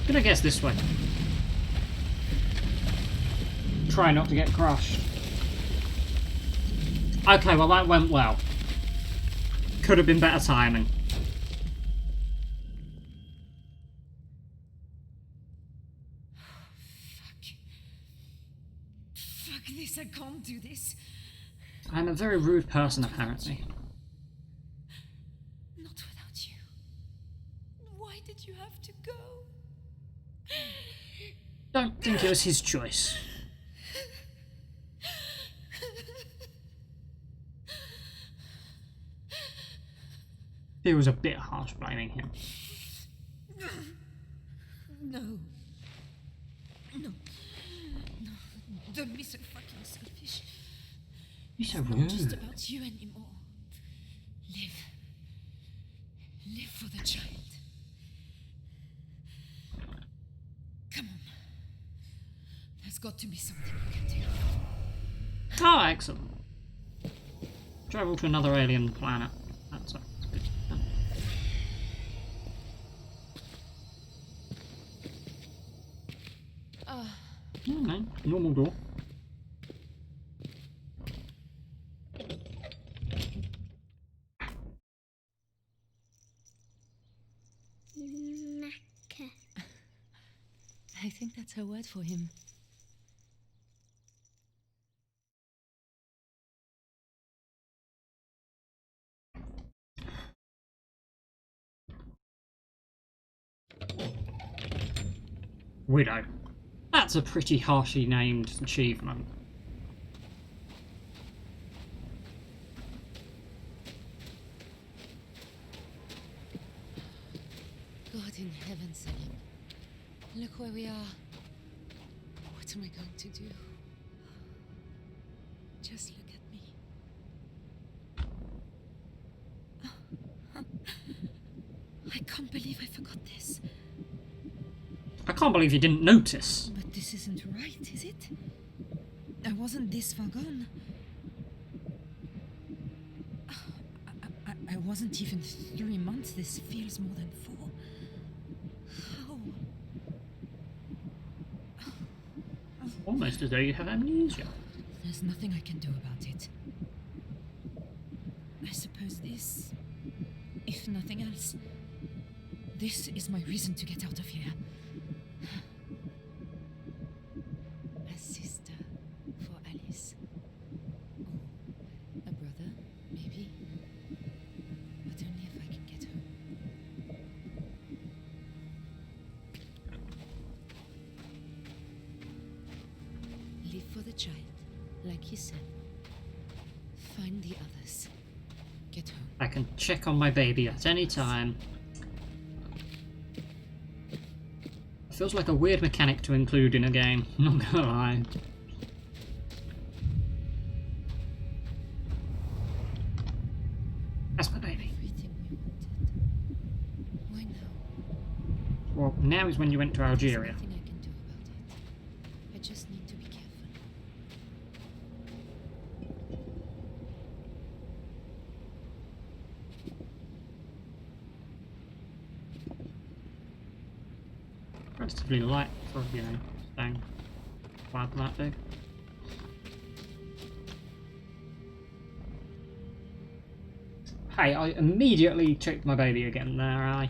Gonna guess this way. Try not to get crushed. Okay, well that went well. Could have been better timing. Fuck this, I can't do this. I'm a very rude person, apparently. Not without you. Why did you have to go? Don't think it was his choice. It was a bit harsh blaming him. No. No. No. Don't be so fucking selfish. You're so It's not just rude. about you anymore. Live. Live for the child. Come on. There's got to be something you can do. Oh, excellent. Travel to another alien planet. That's good. No, normal door. Macca. I think that's her word for him. Widow. That's a pretty harshly named achievement. God in heaven, Selim. Look where we are. What am I going to do? Just look at me. I can't believe I forgot this. I can't believe you didn't notice. But this isn't right, is it? I wasn't this far gone. I wasn't even 3 months. This feels more than 4. How? Almost as though you have amnesia. There's nothing I can do about it. I suppose this, if nothing else, this is my reason to get out of here. A sister for Alice. Or a brother, maybe. But only if I can get home. Live for the child, like he said. Find the others. Get home. I can check on my baby at any time. Feels like a weird mechanic to include in a game, not gonna lie. That's my baby. Everything we wanted. Why now? Well, now is when you went to Algeria. There's nothing I can do about it. I just need to be careful. Relatively light for, you know, staying quite that big. Hey, I immediately checked my baby again there, I.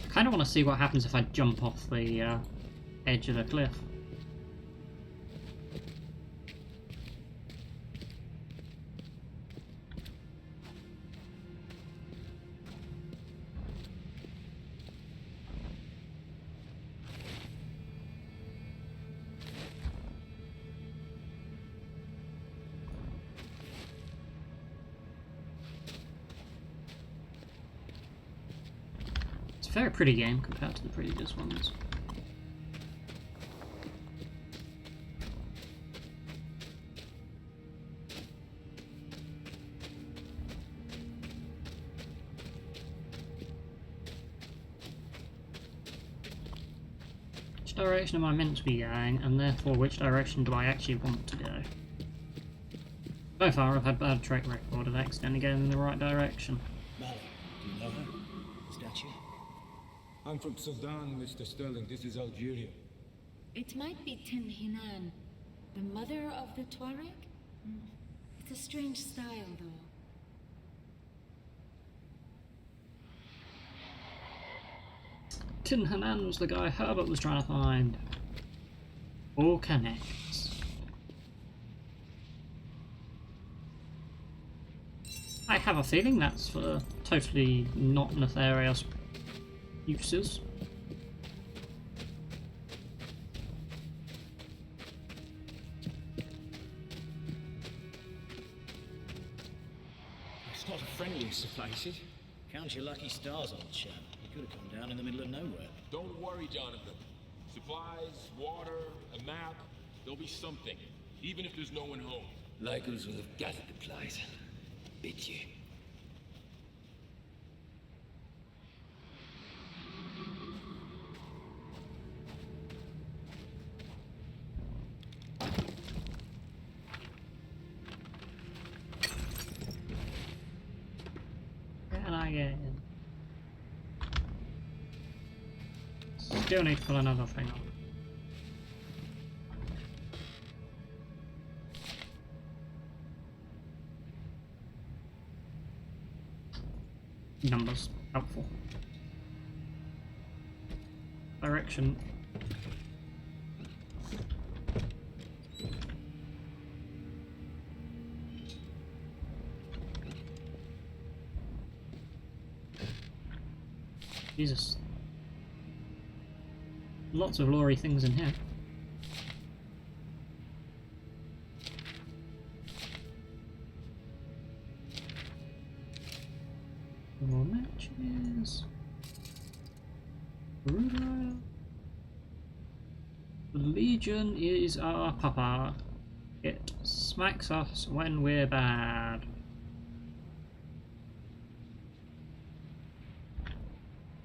I kind of want to see what happens if I jump off the edge of the cliff. It's a very pretty game compared to the previous ones. Which direction am I meant to be going, and therefore which direction do I actually want to go? So far I've had bad track record of accidentally going in the right direction. Malik, do you know her? Statue? I'm from Sudan, Mr. Sterling. This is Algeria. It might be Tin Hinan, the mother of the Tuareg. It's a strange style, though. Tin Hanan was the guy Herbert was trying to find. All connects. I have a feeling that's for totally not nefarious uses. It's not the friendliest of places. Count your lucky stars, old chap. You could have come down in the middle of nowhere. Don't worry, Jonathan. Supplies, water, a map, there'll be something. Even if there's no one home. Lycos will have gathered the place. Bet you. Can I get in? Still need to pull another thing on. Numbers, helpful. Direction. Jesus. Lots of lorry things in here. More matches. Rudra. Legion is our papa. It smacks us when we're bad.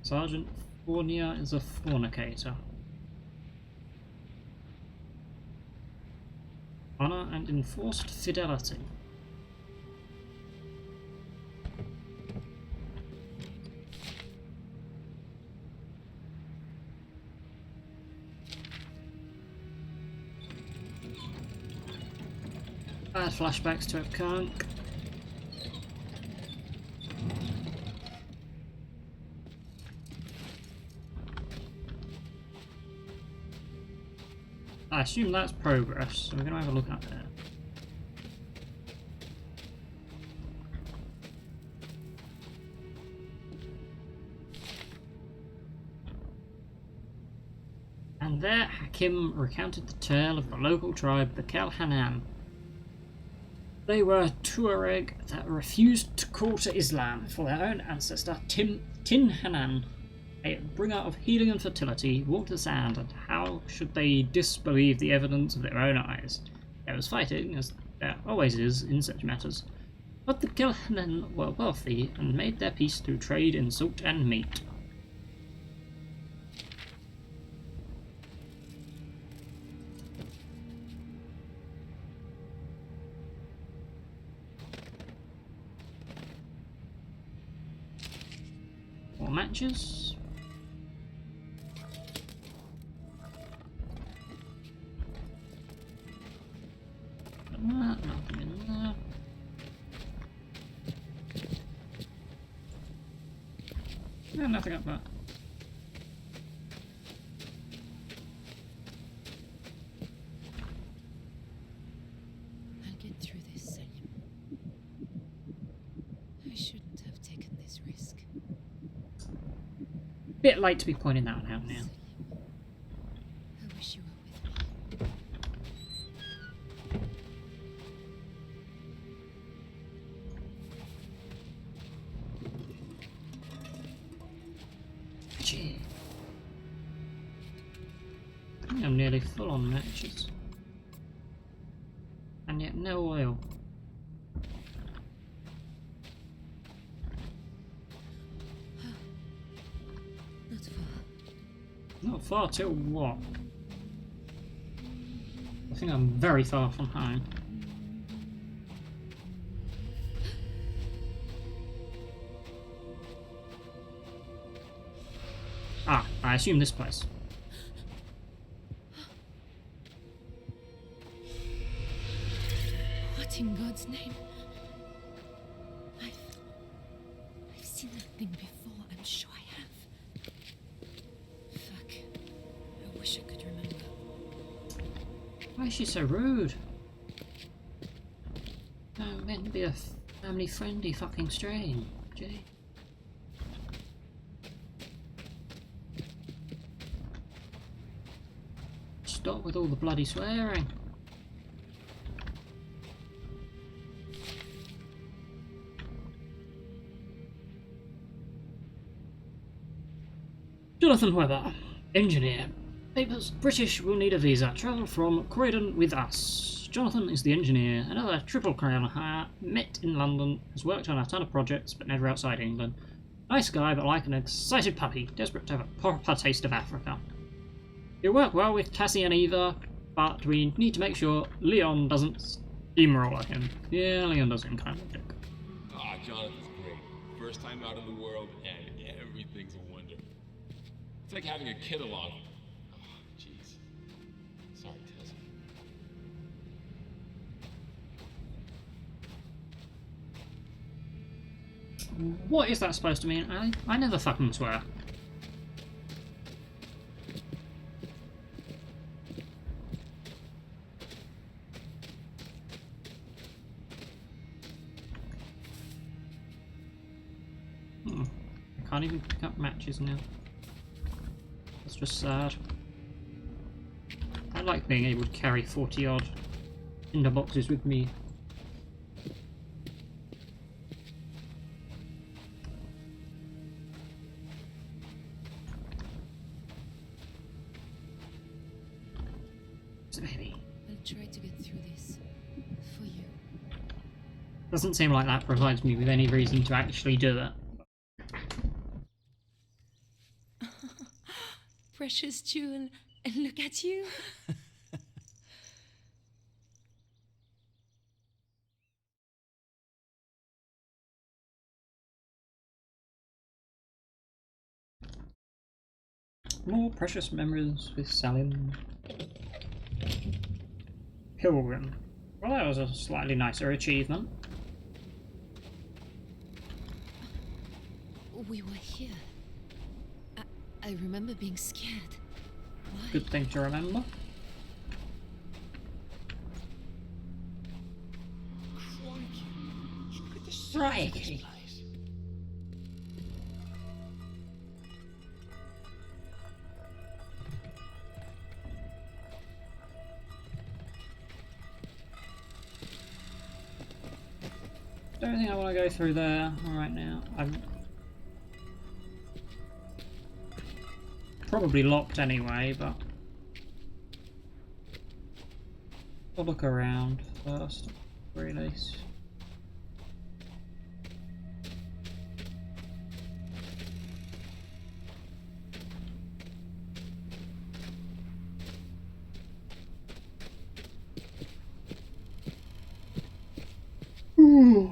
Sergeant Fournier is a fornicator. Honor and enforced fidelity. Bad flashbacks to a conk. I assume that's progress, so we're going to have a look at there. And there Hakim recounted the tale of the local tribe, the Kelhanan. They were a Tuareg that refused to call to Islam for their own ancestor Tin Hanan, a bringer of healing and fertility, walked the sand, and how should they disbelieve the evidence of their own eyes? There was fighting, as there always is in such matters, but the Kelhanan were wealthy and made their peace through trade in salt and meat. More matches. Nothing in there. No, nothing up there. I'll get through this, Salim. I shouldn't have taken this risk. Bit late to be pointing that one out now. I wish you were with me. Gee. I think I'm nearly full on matches. And yet no oil. Not far. Not far till what? I think I'm very far from home. Ah, I assume this place. What in God's name? I've seen that thing before, I'm sure I have. Fuck. I wish I could remember. Why is she so rude? No, meant to be a Family friendly fucking stream. Gee. Stop with all the bloody swearing. Jonathan Webber, engineer. Papers. British will need a visa. Travel from Croydon with us. Jonathan is the engineer. Another Triple Crown hire. Met in London. Has worked on a ton of projects, but never outside England. Nice guy, but like an excited puppy. Desperate to have a proper taste of Africa. He'll work well with Tassie and Eva, but we need to make sure Leon doesn't steamroller him. Yeah, Leon does him kind of dick. Ah, Jonathan's great. First time out in the world, and everything's a wonder. It's like having a kid along. Oh, jeez. Sorry, Tess. What is that supposed to mean, Ali? I never fucking swear. I can't even pick up matches now. That's just sad. I like being able to carry 40 odd tinder boxes with me. Maybe. I'll try to get through this. For you. Doesn't seem like that provides me with any reason to actually do it. Precious jewel, and look at you. More precious memories with Salim. Pilgrim. Well, that was a slightly nicer achievement. We were here. I remember being scared. Why? Good thing to remember. Crikey. Don't think I want to go through there right now. I'm probably locked anyway, but I'll look around first, very least. Ooh.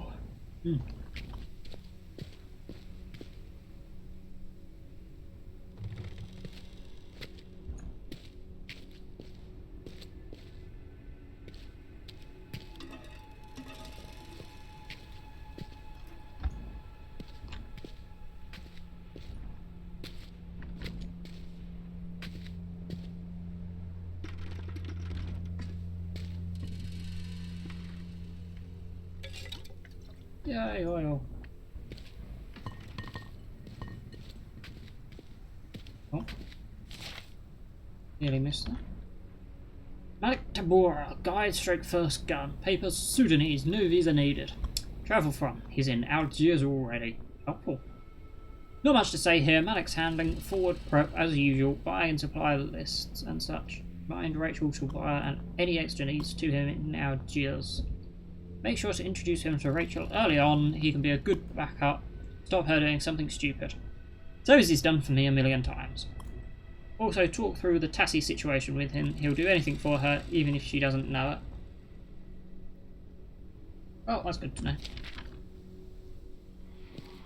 Yay, oil. Oh. Nearly missed that. Malik Tabora, guide stroke first gun. Papers, Sudanese, no visa needed. Travel from, he's in Algiers already. Helpful. Not much to say here. Malik's handling forward prep as usual, buying and supply lists and such. Mind Rachel to wire and any extra needs to him in Algiers. Make sure to introduce him to Rachel early on. He can be a good backup. Stop her doing something stupid. So as he's done for me a million times. Also talk through the Tassie situation with him. He'll do anything for her, even if she doesn't know it. Oh, that's good to know.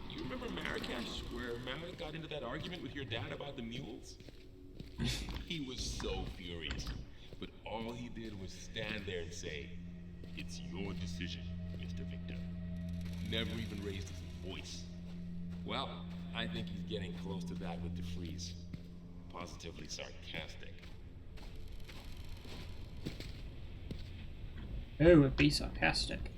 You remember Marrakesh, where Malik got into that argument with your dad about the mules? He was so furious, but all he did was stand there and say, "It's your decision, Mr. Victor." Never even raised his voice. Well, I think he's getting close to that with DeFreeze. Positively sarcastic. Oh, it'd be sarcastic.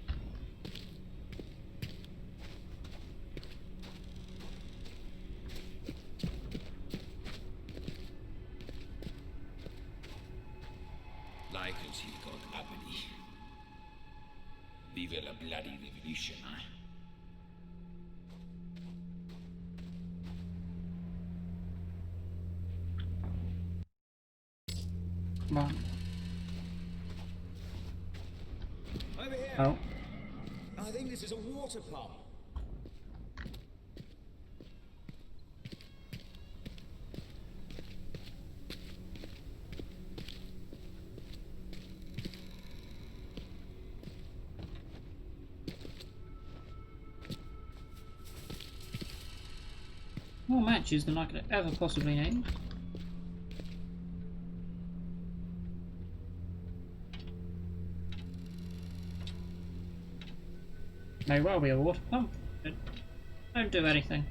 Vive la bloody revolution, eh? Right. Over here. Oh. I think this is a water pump. More matches than I could ever possibly need. May well be a water pump. But don't do anything.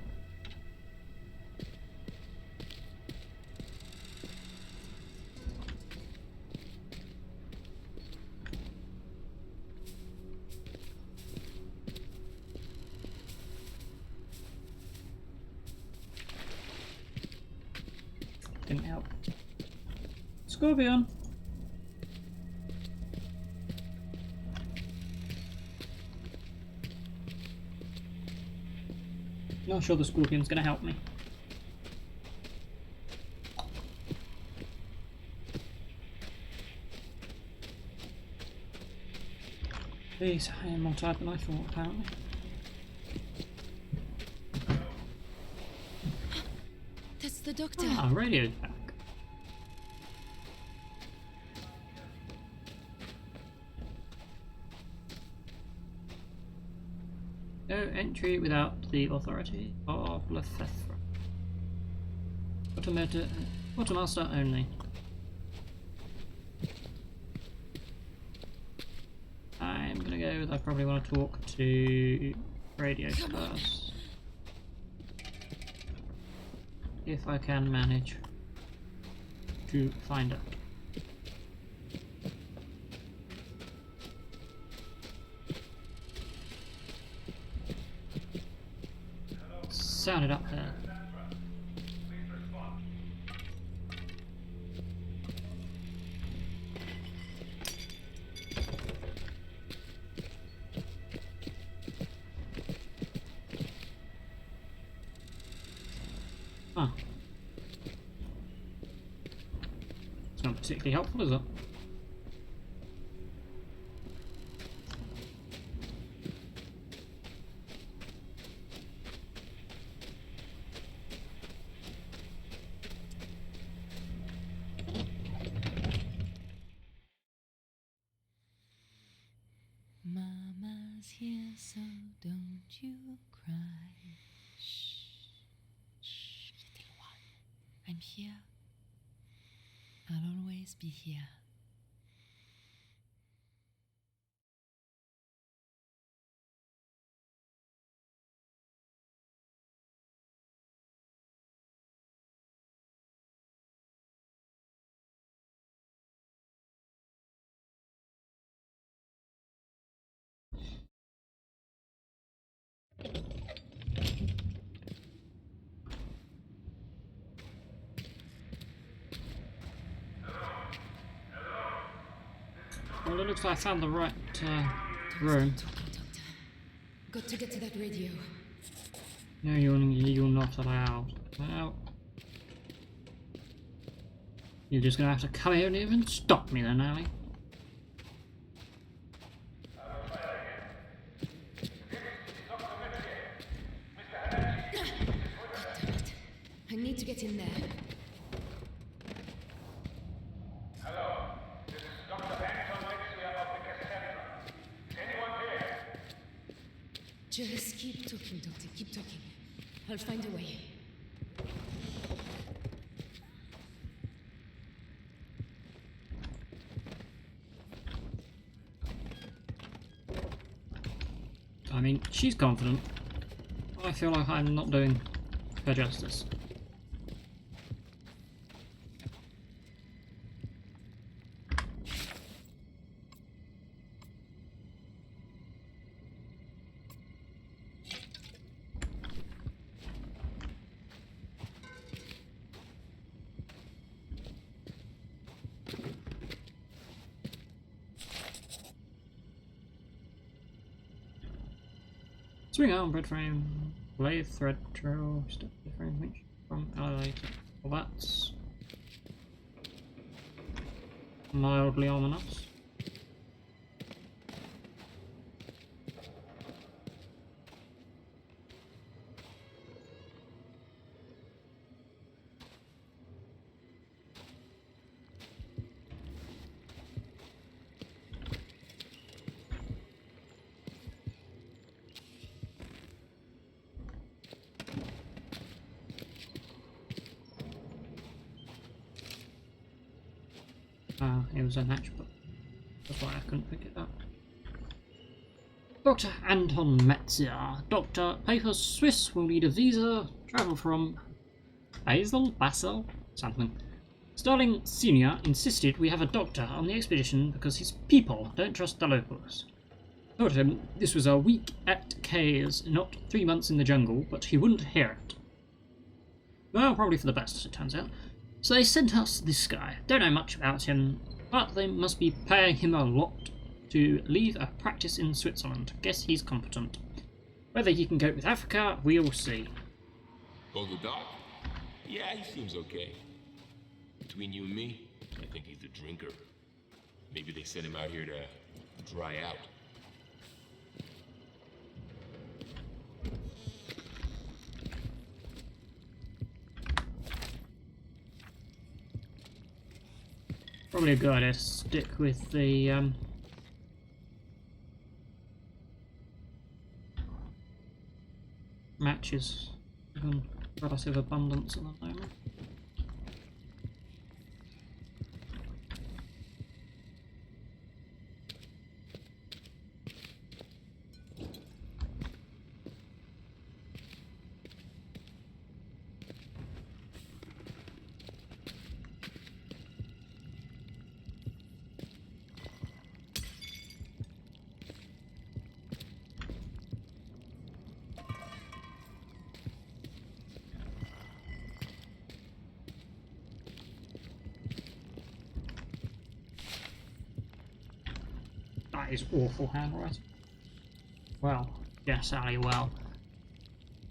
Didn't help. Scorpion! Not sure the scorpion's gonna help me. Jeez, I am more tired than I thought, apparently. That's the doctor. Ah, radio's back. No entry without the authority of Lefebvre. Quartermaster only. I'm gonna go with I probably want to talk to radio first. If I can manage to find her. Sounded up there. Huh. It's not particularly helpful, is it? Mama's here, so don't you cry. Shh, shh, little one. I'm here. I'll always be here. Well, it looks like I found the right room. Got to get to that radio. No, you're not allowed. Well, you're just gonna have to come here and even stop me then, Ali. I need to get in there. Just keep talking, Doctor. Keep talking. I'll find a way. I mean, she's confident. I feel like I'm not doing her justice. Swing arm, bread frame, lathe, thread, drill, step frame, winch from elevator. Well, that's mildly ominous. It was a match, but that's why I couldn't pick it up. Dr. Anton Metzger. Dr. Papers Swiss will need a visa. Travel from Basel? Something. Starling Sr. insisted we have a doctor on the expedition because his people don't trust the locals. Told him this was a week at K's, not 3 months in the jungle, but he wouldn't hear it. Well, probably for the best, as it turns out. So they sent us this guy. Don't know much about him, but they must be paying him a lot to leave a practice in Switzerland. Guess he's competent. Whether he can cope with Africa, we'll see. Oh, the doc? Yeah, he seems okay. Between you and me, I think he's a drinker. Maybe they sent him out here to dry out. Probably a good idea to stick with the matches in relative abundance at the moment. That is awful handwriting. Well, yes, Ali, well.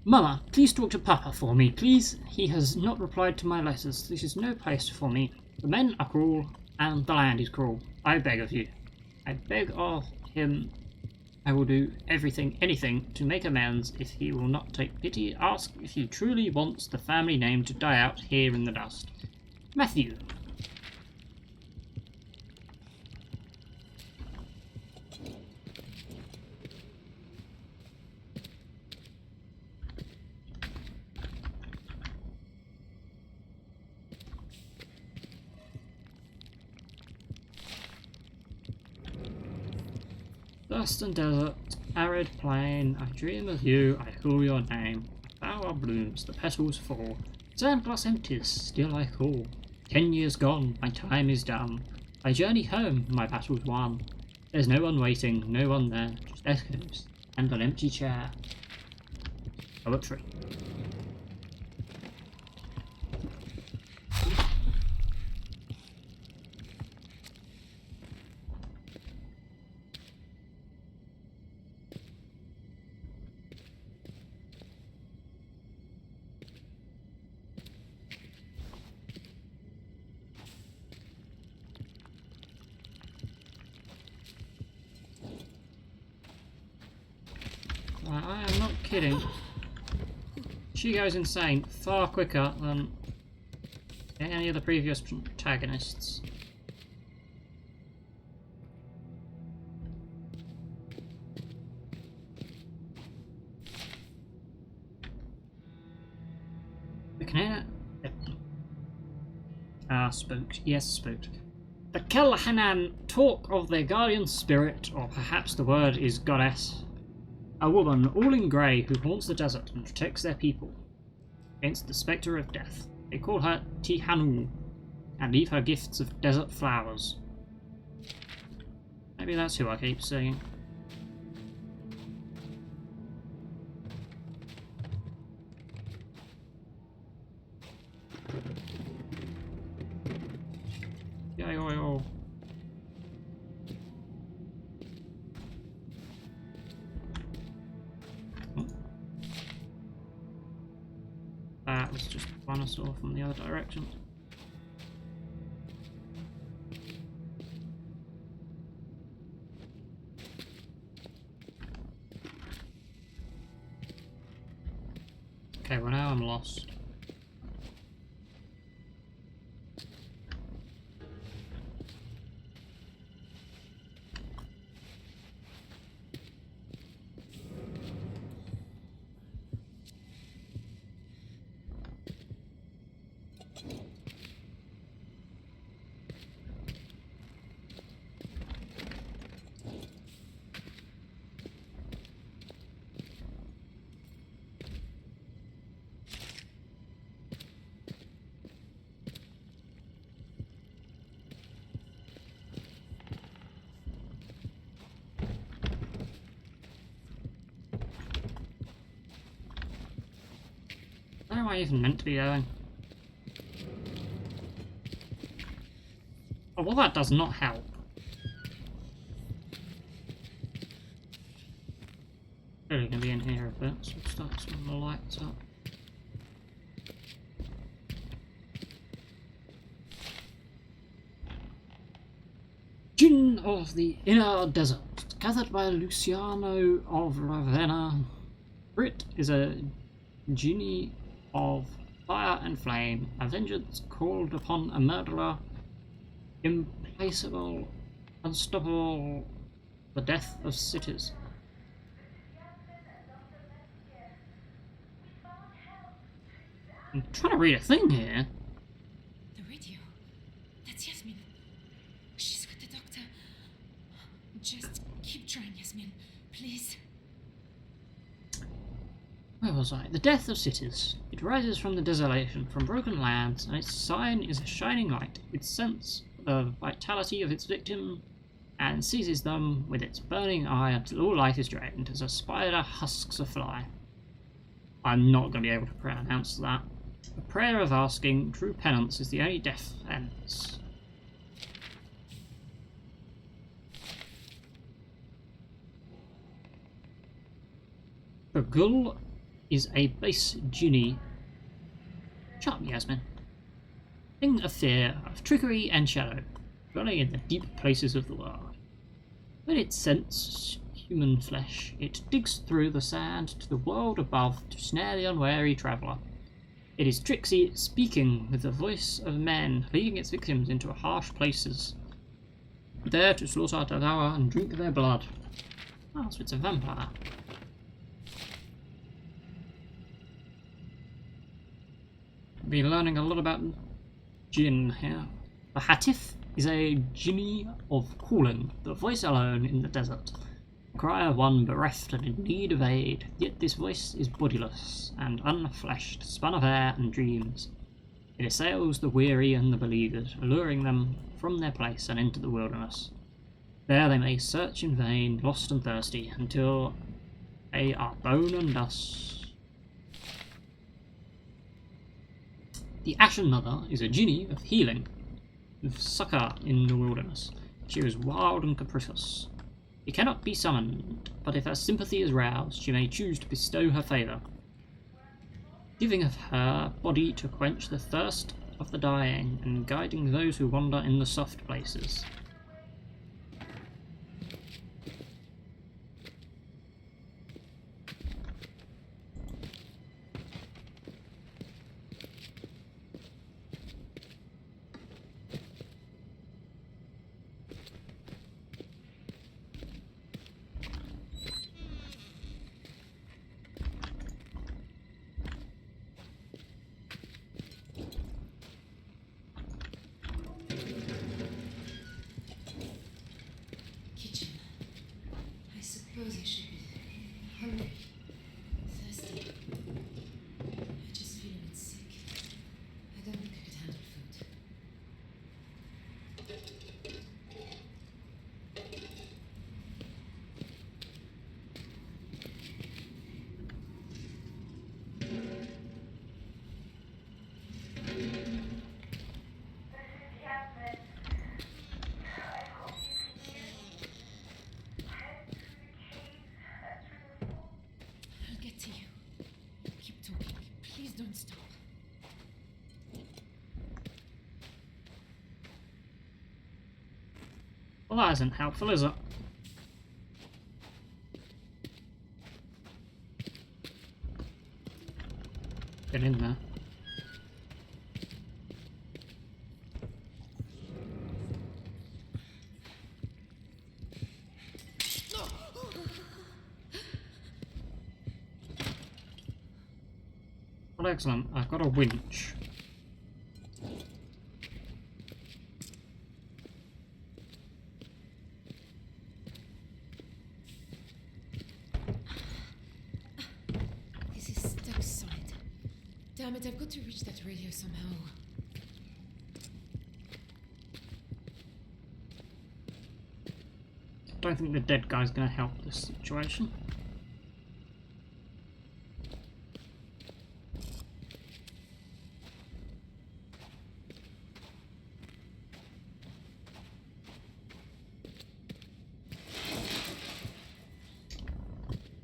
Mama, please talk to Papa for me, please. He has not replied to my letters. This is no place for me. The men are cruel, and the land is cruel. I beg of you. I beg of him. I will do anything to make amends if he will not take pity. Ask if he truly wants the family name to die out here in the dust. Matthew. Dust and desert, arid plain, I dream of you, I call your name. Flower blooms, the petals fall. Sandglass empties, still I call. 10 years gone, my time is done. I journey home, my battle's won. There's no one waiting, no one there, just echoes and an empty chair. Poetry. I am not kidding. She goes insane far quicker than any of the previous protagonists. The canana... spooked. Yes, spooked. The Kelhanan talk of their guardian spirit, or perhaps the word is goddess. A woman, all in grey, who haunts the desert and protects their people against the spectre of death. They call her Tihanu and leave her gifts of desert flowers. Maybe that's who I keep seeing. Yo. that was just one I saw from the other direction. Okay, well now I'm lost. Where am I even meant to be going? Oh, well, that does not help. Really gonna be in here a bit, so we'll start switching the lights up. Djinn of the Inner Desert, gathered by Luciano of Ravenna. Brit is a genie of fire and flame, a vengeance called upon a murderer, implacable, unstoppable, the death of cities. I'm trying to read a thing here. The radio. That's Yasmin. She's with the doctor. Just keep trying, Yasmin. Please. Where was I? The death of cities. It rises from the desolation, from broken lands, and its sign is a shining light. It scents the vitality of its victim and seizes them with its burning eye until all life is drained, as a spider husks a fly. I'm not going to be able to pronounce that. The prayer of asking true penance is the only defense. The Gull is a base genie. Shut up, Yasmin. Thing of fear, of trickery and shadow, dwelling in the deep places of the world. When it scents human flesh, it digs through the sand to the world above to snare the unwary traveller. It is tricksy, speaking with the voice of men, leading its victims into harsh places, there to slaughter, devour, and drink their blood. Oh, so it's a vampire. Be learning a lot about Jinn here. The Hatif is a genie of calling, the voice alone in the desert. The cry of one bereft and in need of aid, yet this voice is bodiless and unfleshed, spun of air and dreams. It assails the weary and the beleaguered, alluring them from their place and into the wilderness. There they may search in vain, lost and thirsty, until they are bone and dust. The Ashen Mother is a genie of healing, of succour in the wilderness. She is wild and capricious. She cannot be summoned, but if her sympathy is roused, she may choose to bestow her favour, giving of her body to quench the thirst of the dying, and guiding those who wander in the soft places. Kitchen. I suppose I should be hungry, thirsty. I just feel a bit sick. I don't think I could handle food. Well, that isn't helpful, is it? Get in there. Well, excellent. I've got a winch. This is stuck solid. Damn it, I've got to reach that radio somehow. I don't think the dead guy's going to help this situation.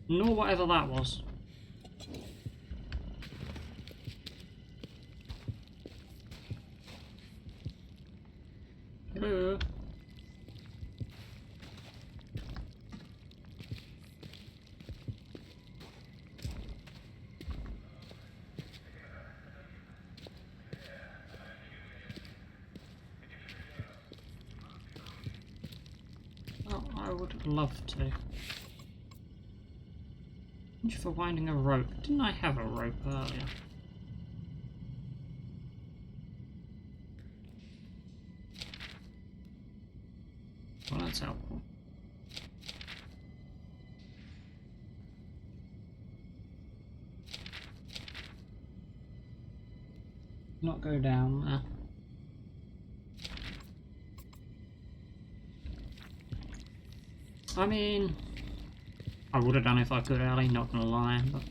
Nor whatever that was. Hello. Oh, I would love to. Thank you for winding a rope. Didn't I have a rope earlier? Well, that's helpful. Not go down there. I mean, I would have done if I could, Ellie, not gonna lie, but...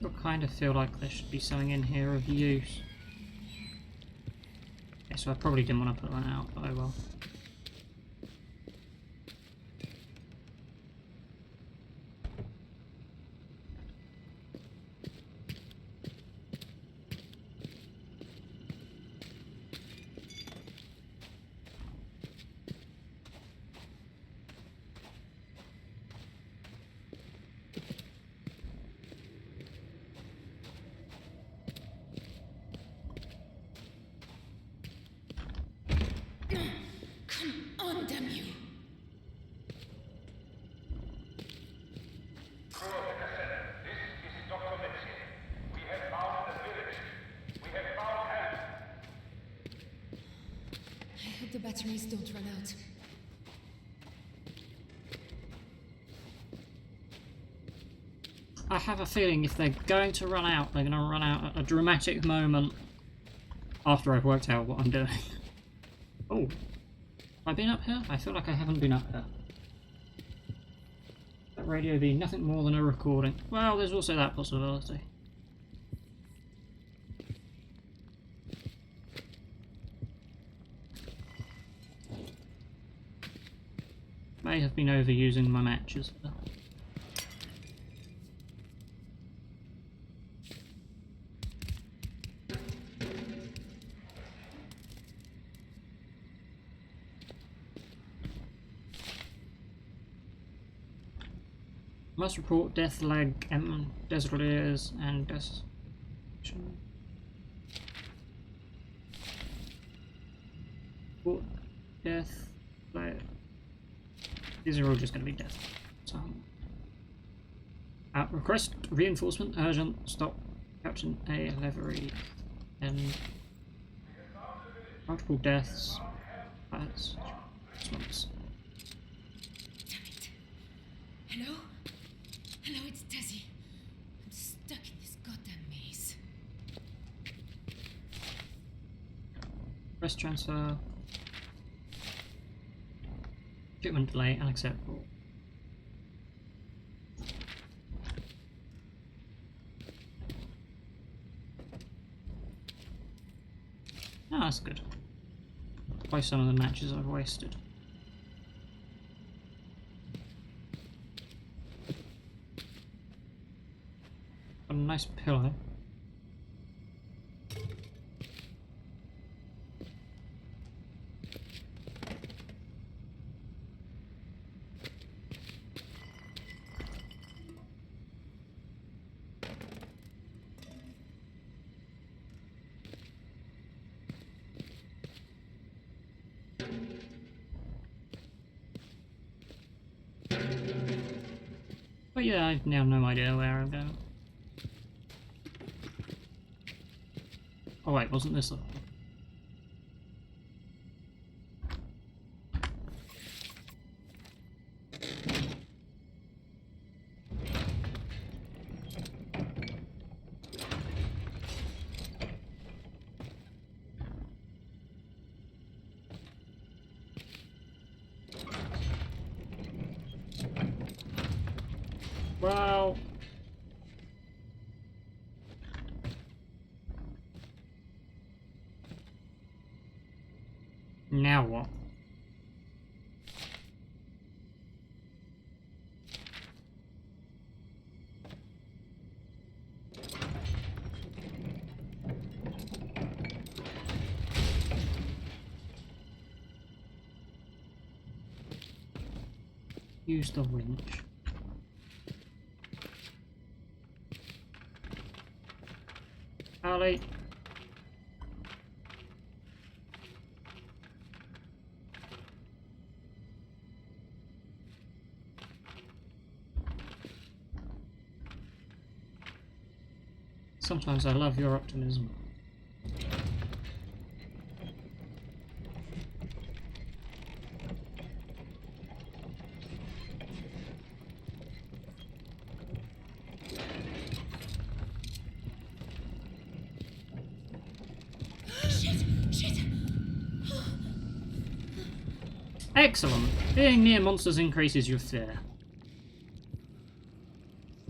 I kind of feel like there should be something in here of use. Yeah, so I probably didn't want to put that out, but I will. The batteries don't run out. I have a feeling if they're going to run out, they're going to run out at a dramatic moment after I've worked out what I'm doing. Oh, have I been up here? I feel like I haven't been up here. That radio being nothing more than a recording. Well, there's also that possibility. May have been overusing my matches. But... Must report death lag, Deserters and death. Report death lag. These are all just going to be death. So, request reinforcement urgent. Stop. Captain A livery and multiple deaths. That's response. Damn it! Hello? Hello, it's Desi. I'm stuck in this goddamn maze. Press transfer. Shipment delay unacceptable. Oh, that's good. By some of the matches I've wasted. nice pillow. But yeah, I now have no idea where I'm going. Oh wait, wasn't this a... Well... Now what? Use the winch. Ali. Sometimes I love your optimism. Excellent! Being near monsters increases your fear.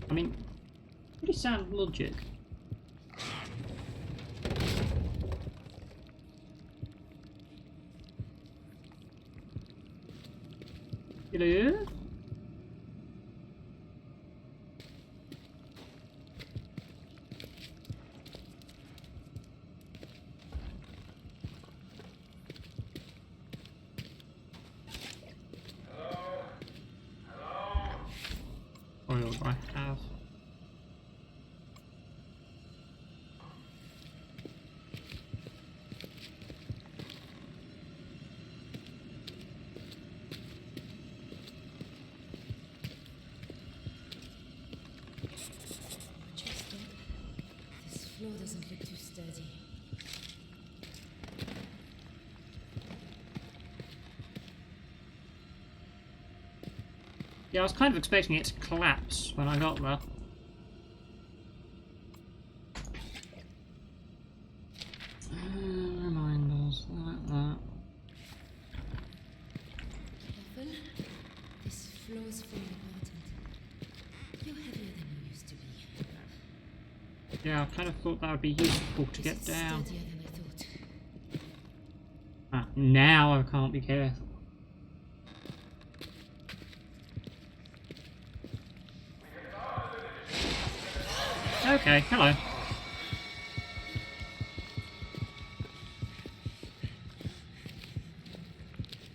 I mean, pretty sound logic. Hello? Oil I have. This floor doesn't look too sturdy. Yeah, I was kind of expecting it to collapse when I got there. Reminders, like that. Careful. This floor's falling apart and you're heavier than you used to be. Yeah, I kind of thought that would be useful to get down. Sturdier than I thought. Ah, now I can't be careful. Okay, hello.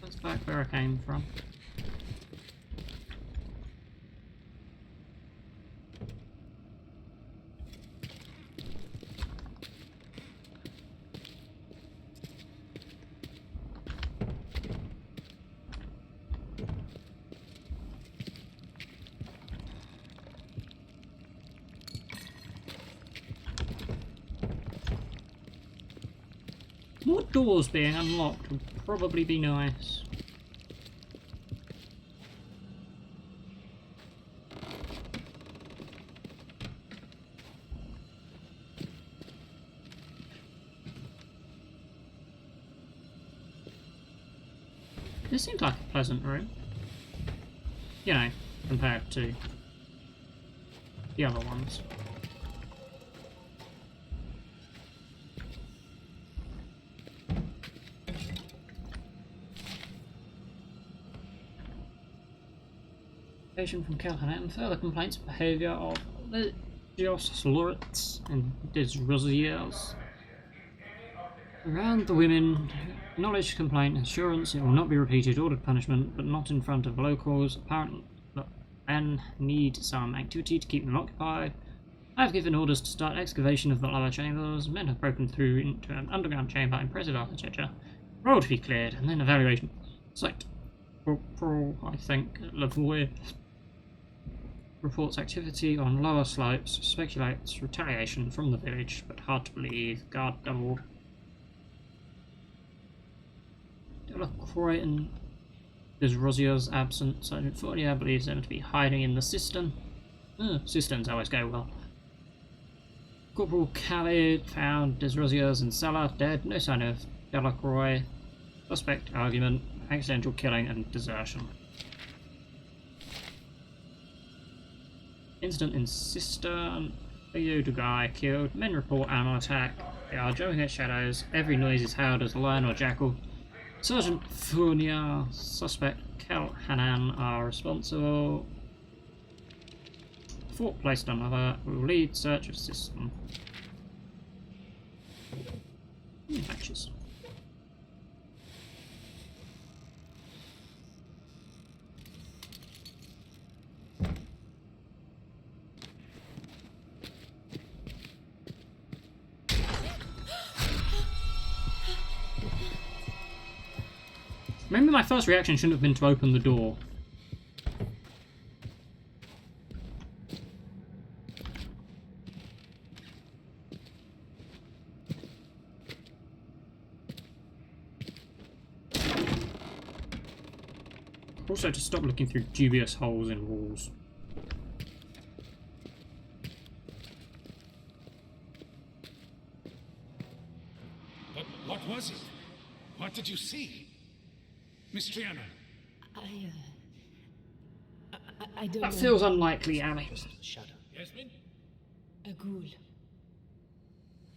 That's back where I came from. More doors being unlocked would probably be nice. This seems like a pleasant room. You know, compared to the other ones. From Kelhanet and further complaints of behaviour of the Lorets and Desrosiers. Around the women, acknowledged complaint, assurance it will not be repeated, ordered punishment, but not in front of locals, apparently, and need some activity to keep them occupied. I have given orders to start excavation of the lower chambers. Men have broken through into an underground chamber, impressive architecture. Road to be cleared, and then evaluation. Site. I think, Lavoie reports activity on lower slopes, speculates retaliation from the village, but hard to believe. Guard double. Delacroix and Desrosiers absent. Sergeant Fournier believes them to be hiding in the cistern. Cisterns always go well. Corporal Khalid found Desrosiers in cellar, dead. No sign of Delacroix. Suspect argument, accidental killing and desertion. Incident in cistern. Leo Dugai killed. Men report animal attack. They are jumping at shadows. Every noise is hailed as a lion or jackal. Sergeant Fournier, suspect Kel Hanan are responsible. Fort placed on alert. We will lead search of system. Matches. Remember, my first reaction shouldn't have been to open the door. Also, to stop looking through dubious holes in walls. But what was it? What did you see? Miss Triana. I don't know. That feels unlikely, Ali. Shadow. Yasmin? A ghoul.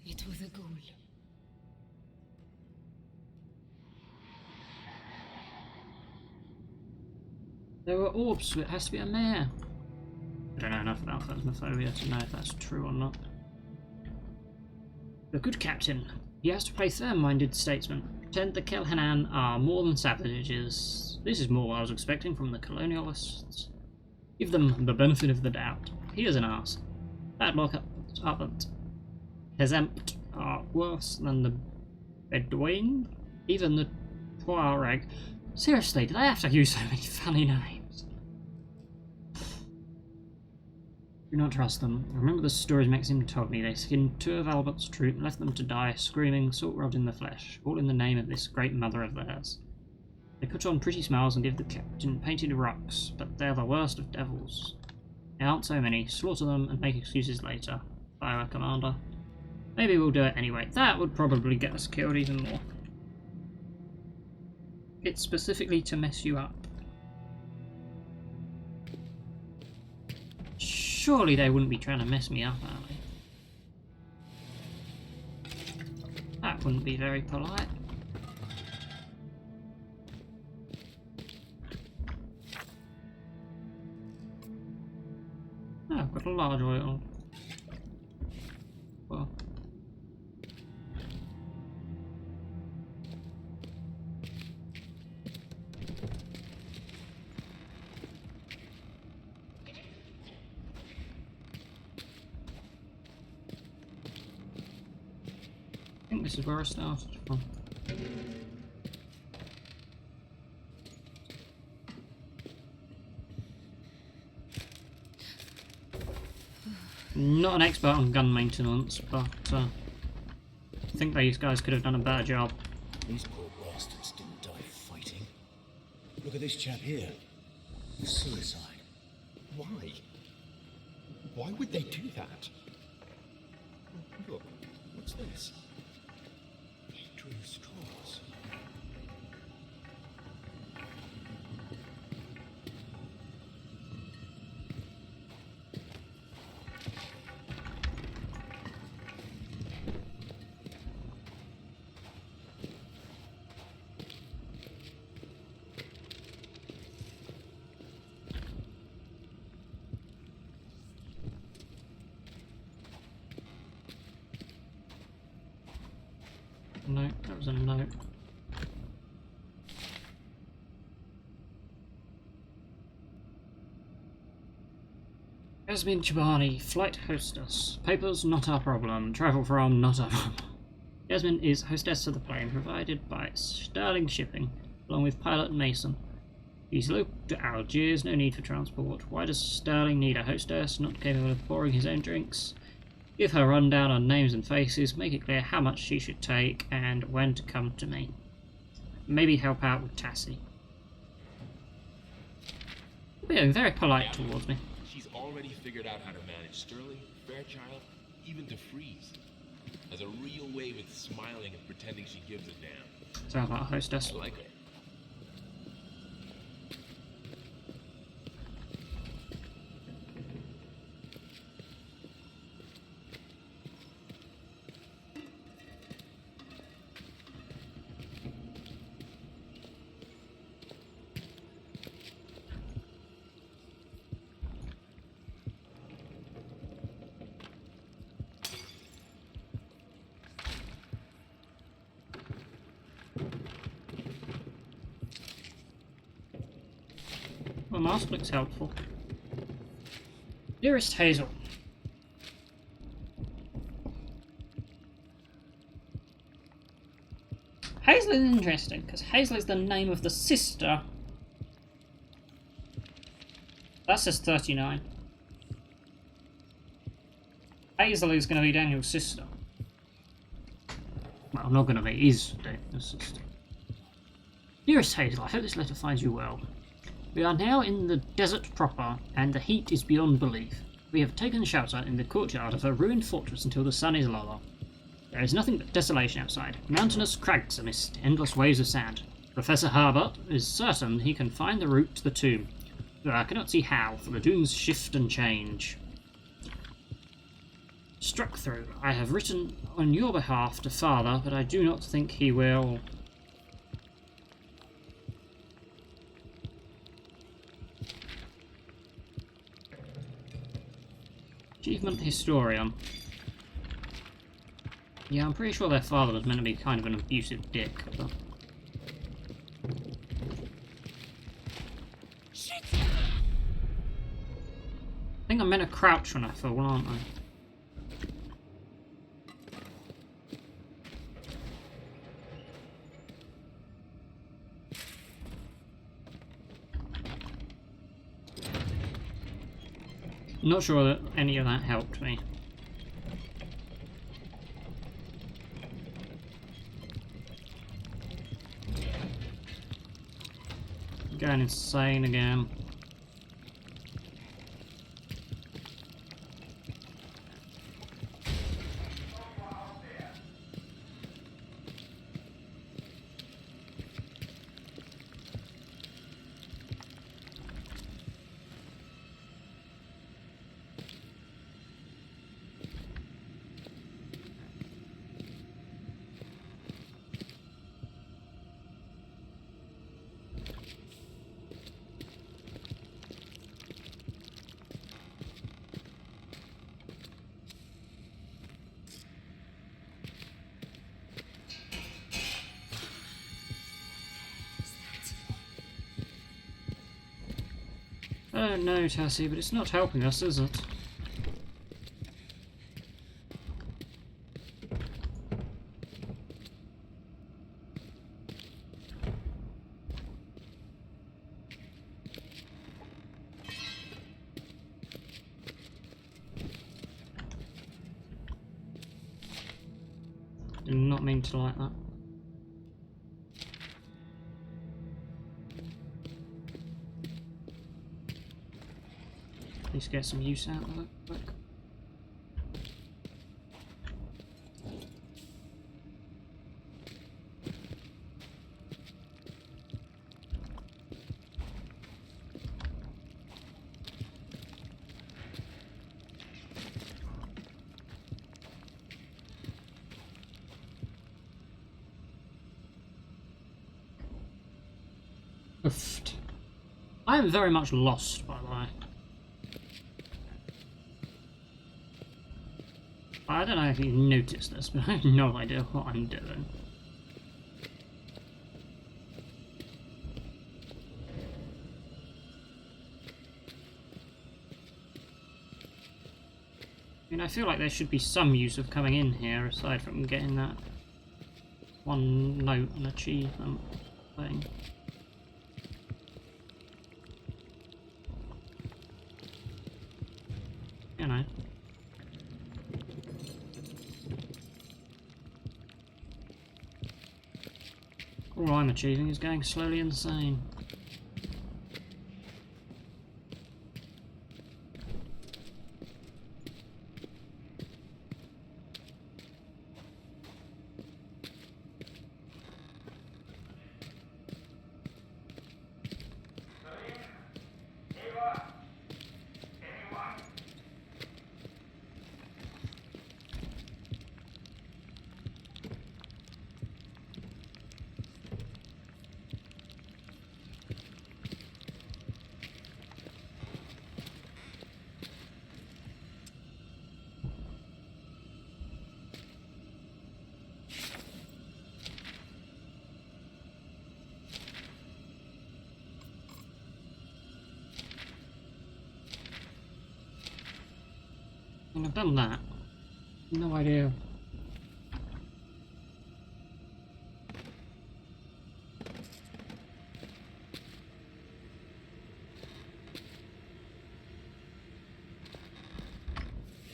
It was a ghoul. There were orbs, so it has to be a mare. I don't know enough about phasmophobia to know if that's true or not. The good captain. He has to play firm-minded statesman. Pretend the Kelhanan are more than savages. This is more what I was expecting from the colonialists. Give them the benefit of the doubt. Here's an arse. Bad luck up at Hezempt are worse than the Bedouin. Even the Tuareg. Seriously, do they have to use so many funny names? Do not trust them. Remember the stories Maxim told me. They skinned 2 of Albert's troop and left them to die, screaming, salt rubbed in the flesh, all in the name of this great mother of theirs. They put on pretty smiles and give the captain painted rocks, but they're the worst of devils. There aren't so many. Slaughter them and make excuses later. Fire, Commander. Maybe we'll do it anyway. That would probably get us killed even more. It's specifically to mess you up. Surely they wouldn't be trying to mess me up, are they? That wouldn't be very polite. Oh, I've got a large oil. Well. I think this is where I started from. Not an expert on gun maintenance, but I think these guys could have done a better job. These poor bastards didn't die fighting. Look at this chap here. Suicide. Why? Why would they do that? Look, what's this? They drew straws. No, that was a note. Yasmin Chibani, flight hostess. Papers, not our problem. Travel from, not our problem. Yasmin is hostess of the plane, provided by Sterling Shipping, along with pilot Mason. He's looped to Algiers, no need for transport. Why does Sterling need a hostess, not capable of pouring his own drinks? Give her a rundown on names and faces, make it clear how much she should take, and when to come to me. Maybe help out with Tassie. Being very polite towards me. She's already figured out how to manage Sterling, Fairchild, even to Freeze. Has a real way with smiling and pretending she gives a damn. Sounds like a hostess. I like her. Well, mask looks helpful. Dearest Hazel. Hazel is interesting, because Hazel is the name of the sister. That says 39. Hazel is going to be Daniel's sister. Well, not going to be, is Daniel's sister. Dearest Hazel, I hope this letter finds you well. We are now in the desert proper, and the heat is beyond belief. We have taken shelter in the courtyard of a ruined fortress until the sun is lower. There is nothing but desolation outside. Mountainous crags amidst endless waves of sand. Professor Herbert is certain he can find the route to the tomb, though I cannot see how, for the dunes shift and change. Struck through. I have written on your behalf to Father, but I do not think he will... Achievement Historian. Yeah, I'm pretty sure their father was meant to be kind of an abusive dick, but... Shit. I think I'm meant to crouch when I fall, aren't I? I'm not sure that any of that helped me. Going insane again. I don't know, Tassie, but it's not helping us, is it? Did not mean to like that. Let's get some use out of it quick. Oofed. I am very much lost, by the way. I don't know if you noticed this, but I have no idea what I'm doing. mean, I feel like there should be some use of coming in here aside from getting that one note and achievement thing. You know. All I'm achieving is going slowly insane. And I've done that. No idea.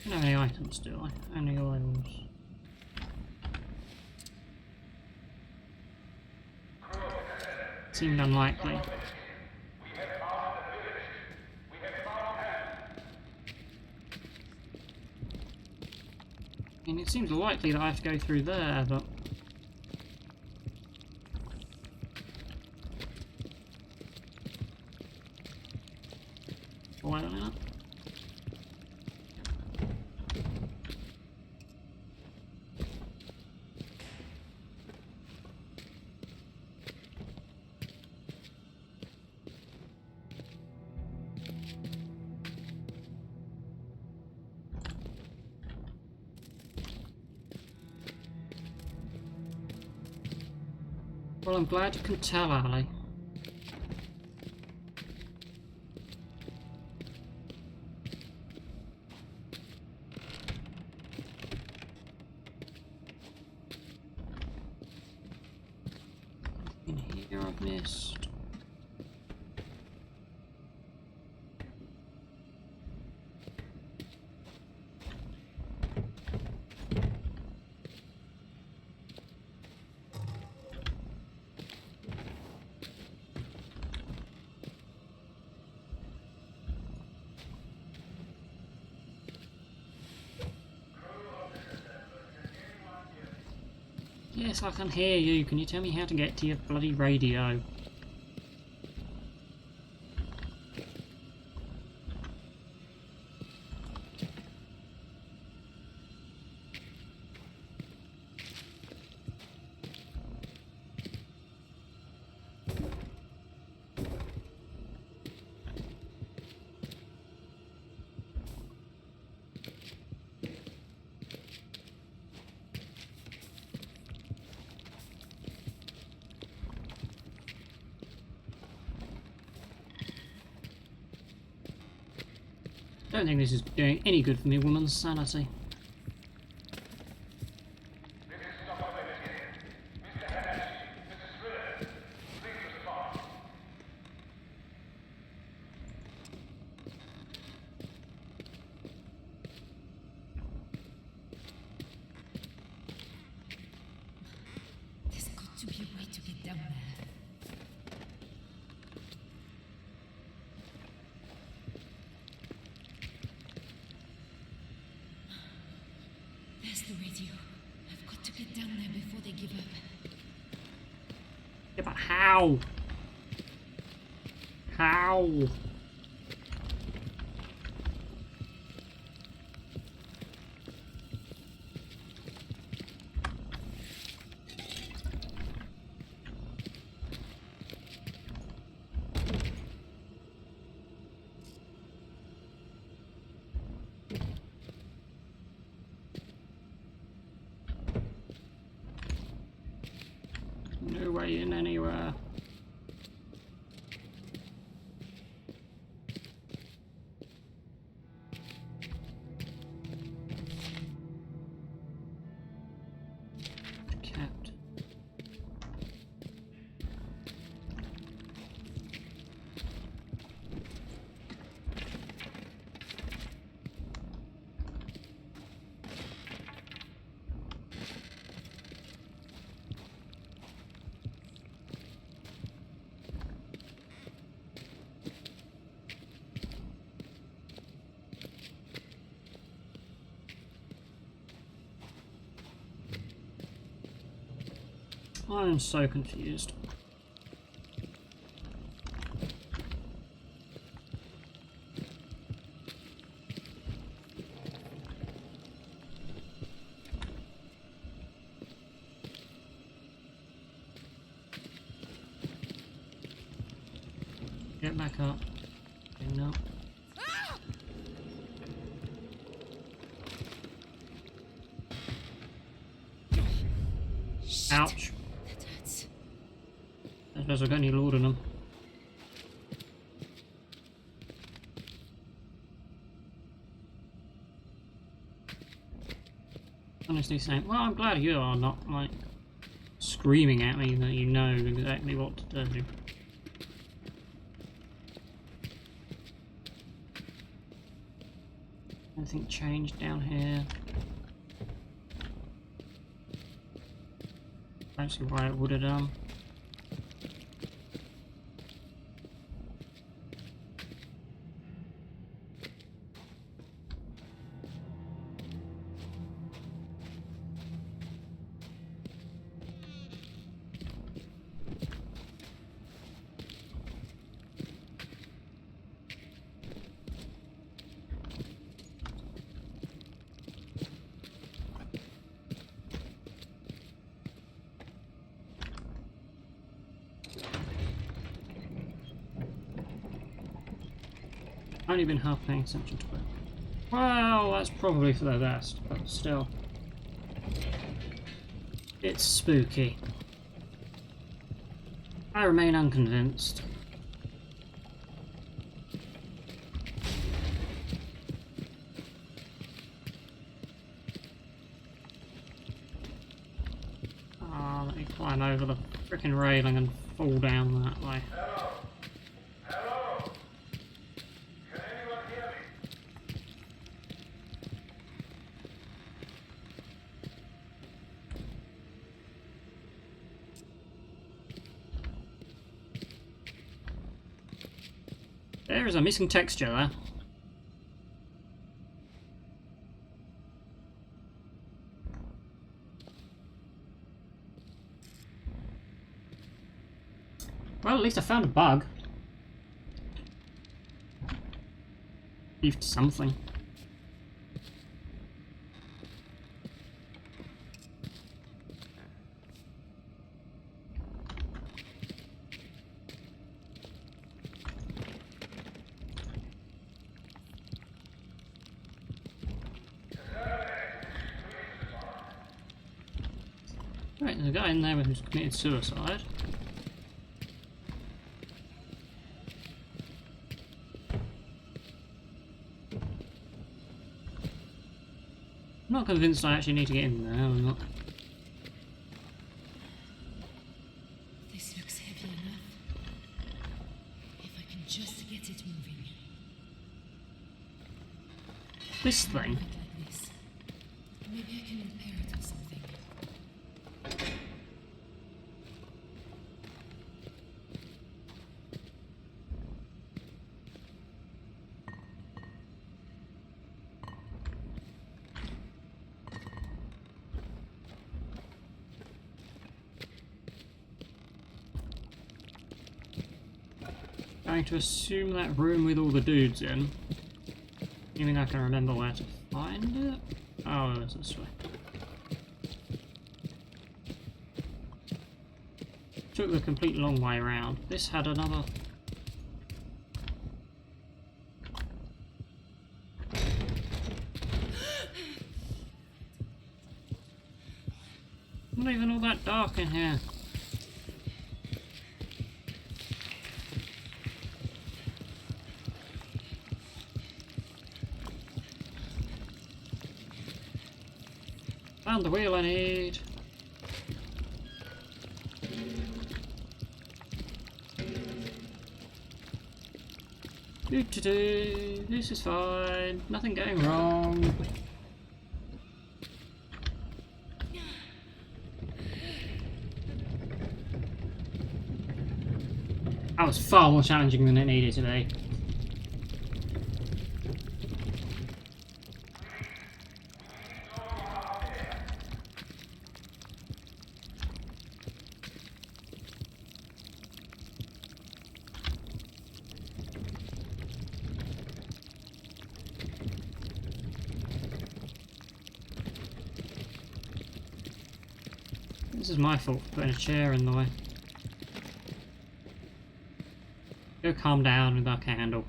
I don't have any items, do I? Only oils. Seemed unlikely. I mean, it seems likely that I have to go through there, but... Why not? Well, I'm glad you can tell, Ali. In here I've missed. Yes, I can hear you. Can you tell me how to get to your bloody radio? Don't think this is doing any good for me woman's sanity. There's got to be a way to get down there. There's the radio. I've got to get down there before they give up. Yeah, but how? How? No way in anywhere. I'm so confused. Get back up. Okay, no. Ouch. I suppose I've got any load on them. Honestly saying, well, I'm glad you are not, like, screaming at me that you know exactly what to do. Anything changed down here? Don't see why it would have done. Only been half paying attention to it. Well, that's probably for the best, but still. It's spooky. I remain unconvinced. Ah, let me climb over the frickin' railing and fall down that way. There is a missing texture there. Well, at least I found a bug. Achieved something. Right, there's a guy in there who's committed suicide. I'm not convinced I actually need to get in there or not. This looks heavy enough. If I can just get it moving. This thing? Like this. Maybe I can repair it or something. Going to assume that room with all the dudes in. You mean I can remember where to find it? Oh, it's this way. Took the complete long way around. This had another... Not even all that dark in here. Found the wheel I need. Doo-doo-doo. This is fine. Nothing going wrong. That was far more challenging than it needed to be. This is my fault for putting a chair in the way. Go calm down with our candle.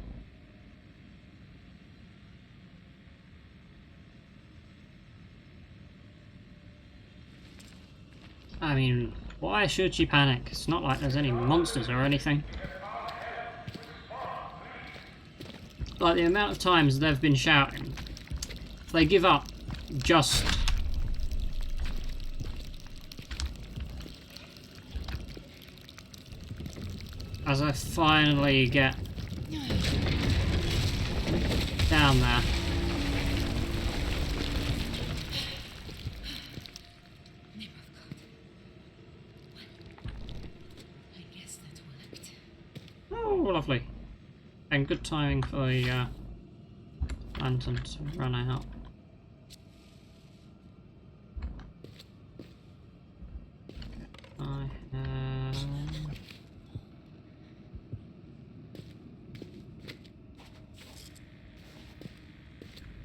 I mean, why should she panic? It's not like there's any monsters or anything. Like, the amount of times they've been shouting, if they give up just as I finally get down there. Oh, lovely. And good timing for the lantern to run out.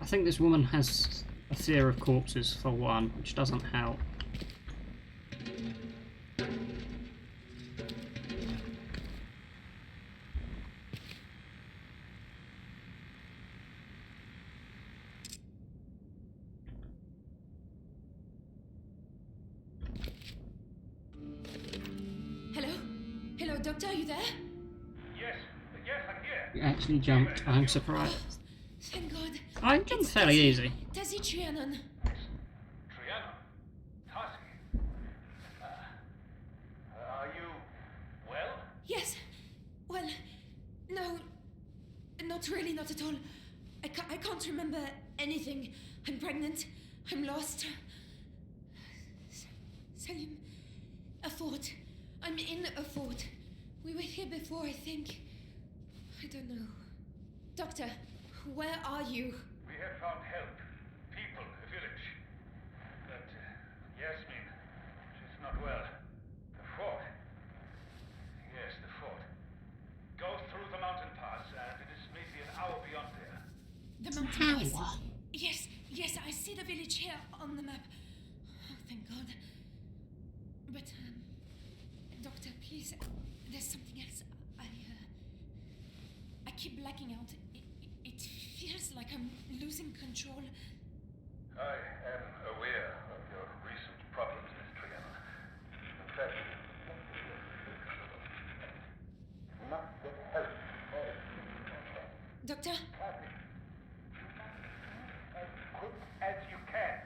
I think this woman has a fear of corpses, for one, which doesn't help. Hello, Doctor, are you there? Yes, I'm here. You actually jumped. I'm surprised. Thank God. I jumped fairly easy. Tassie Trianon. Trianon? Tassie? Are you well? Yes. Well, no. Not really, not at all. I can't remember anything. I'm pregnant. I'm lost. Salim, a fort. I'm in a fort. We were here before, I think. I don't know. Doctor, where are you? We have found help. People, a village. But Yasmin, she's not well. The fort. Yes, the fort. Go through the mountain pass, and it is maybe an hour beyond there. The mountain pass? Yes, I see the village here on the map. Oh, thank God. But, Doctor, please, there's something else. I keep blacking out. It feels like I'm losing control. I am aware of your recent problems, Miss Triana. In fact, you must get help. Doctor? As quick as you can.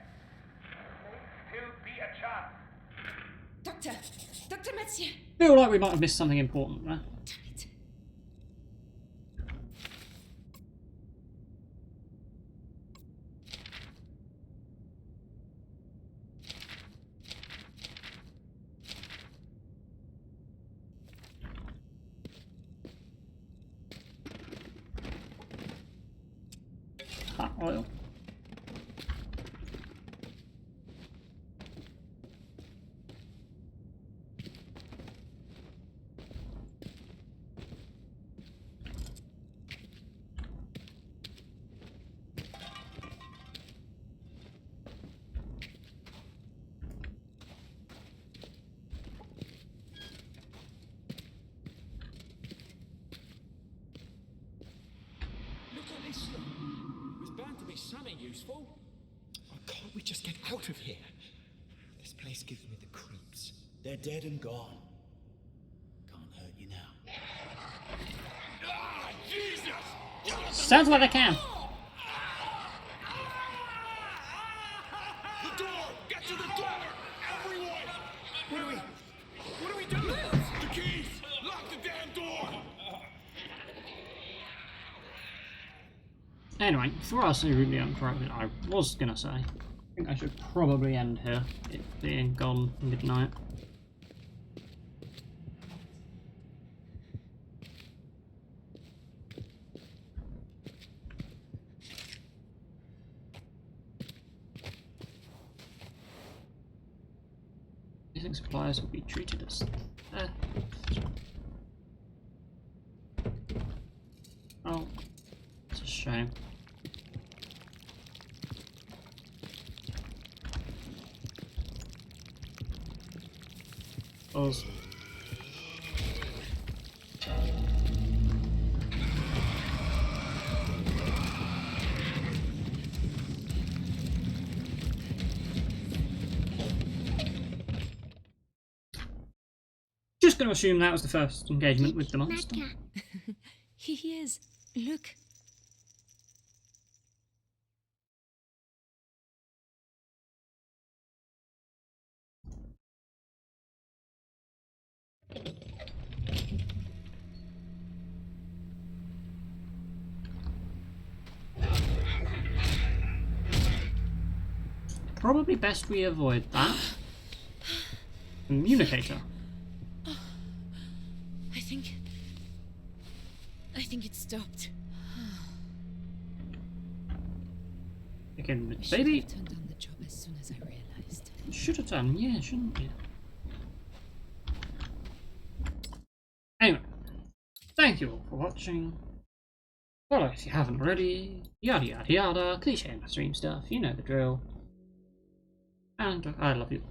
There may still be a chance. Dr. Mathieu! Feel like we might have missed something important there. Damn it. Hot oil. Something useful. Oh, can't we just get out of here? This place gives me the creeps. They're dead and gone. Can't hurt you now. Ah, Jesus! Sounds like they can. The door! Get to the door! Everyone! What do we do? The keys! Lock the damn door! Anyway, before I say really uncorrupted, I was gonna say, I think I should probably end here, it being gone midnight. Using supplies will be treated as oh, it's a shame. Pause. Just going to assume that was the first engagement with the monster. He is. Look. Probably best we avoid that. Communicator. I think it stopped. Again, I should baby. have turned on the job as soon as I realized. Should have done, yeah, shouldn't you? Anyway, thank you all for watching. Follow if you haven't already. Yada yada yada. Cliche in my stream stuff. You know the drill. And I love you.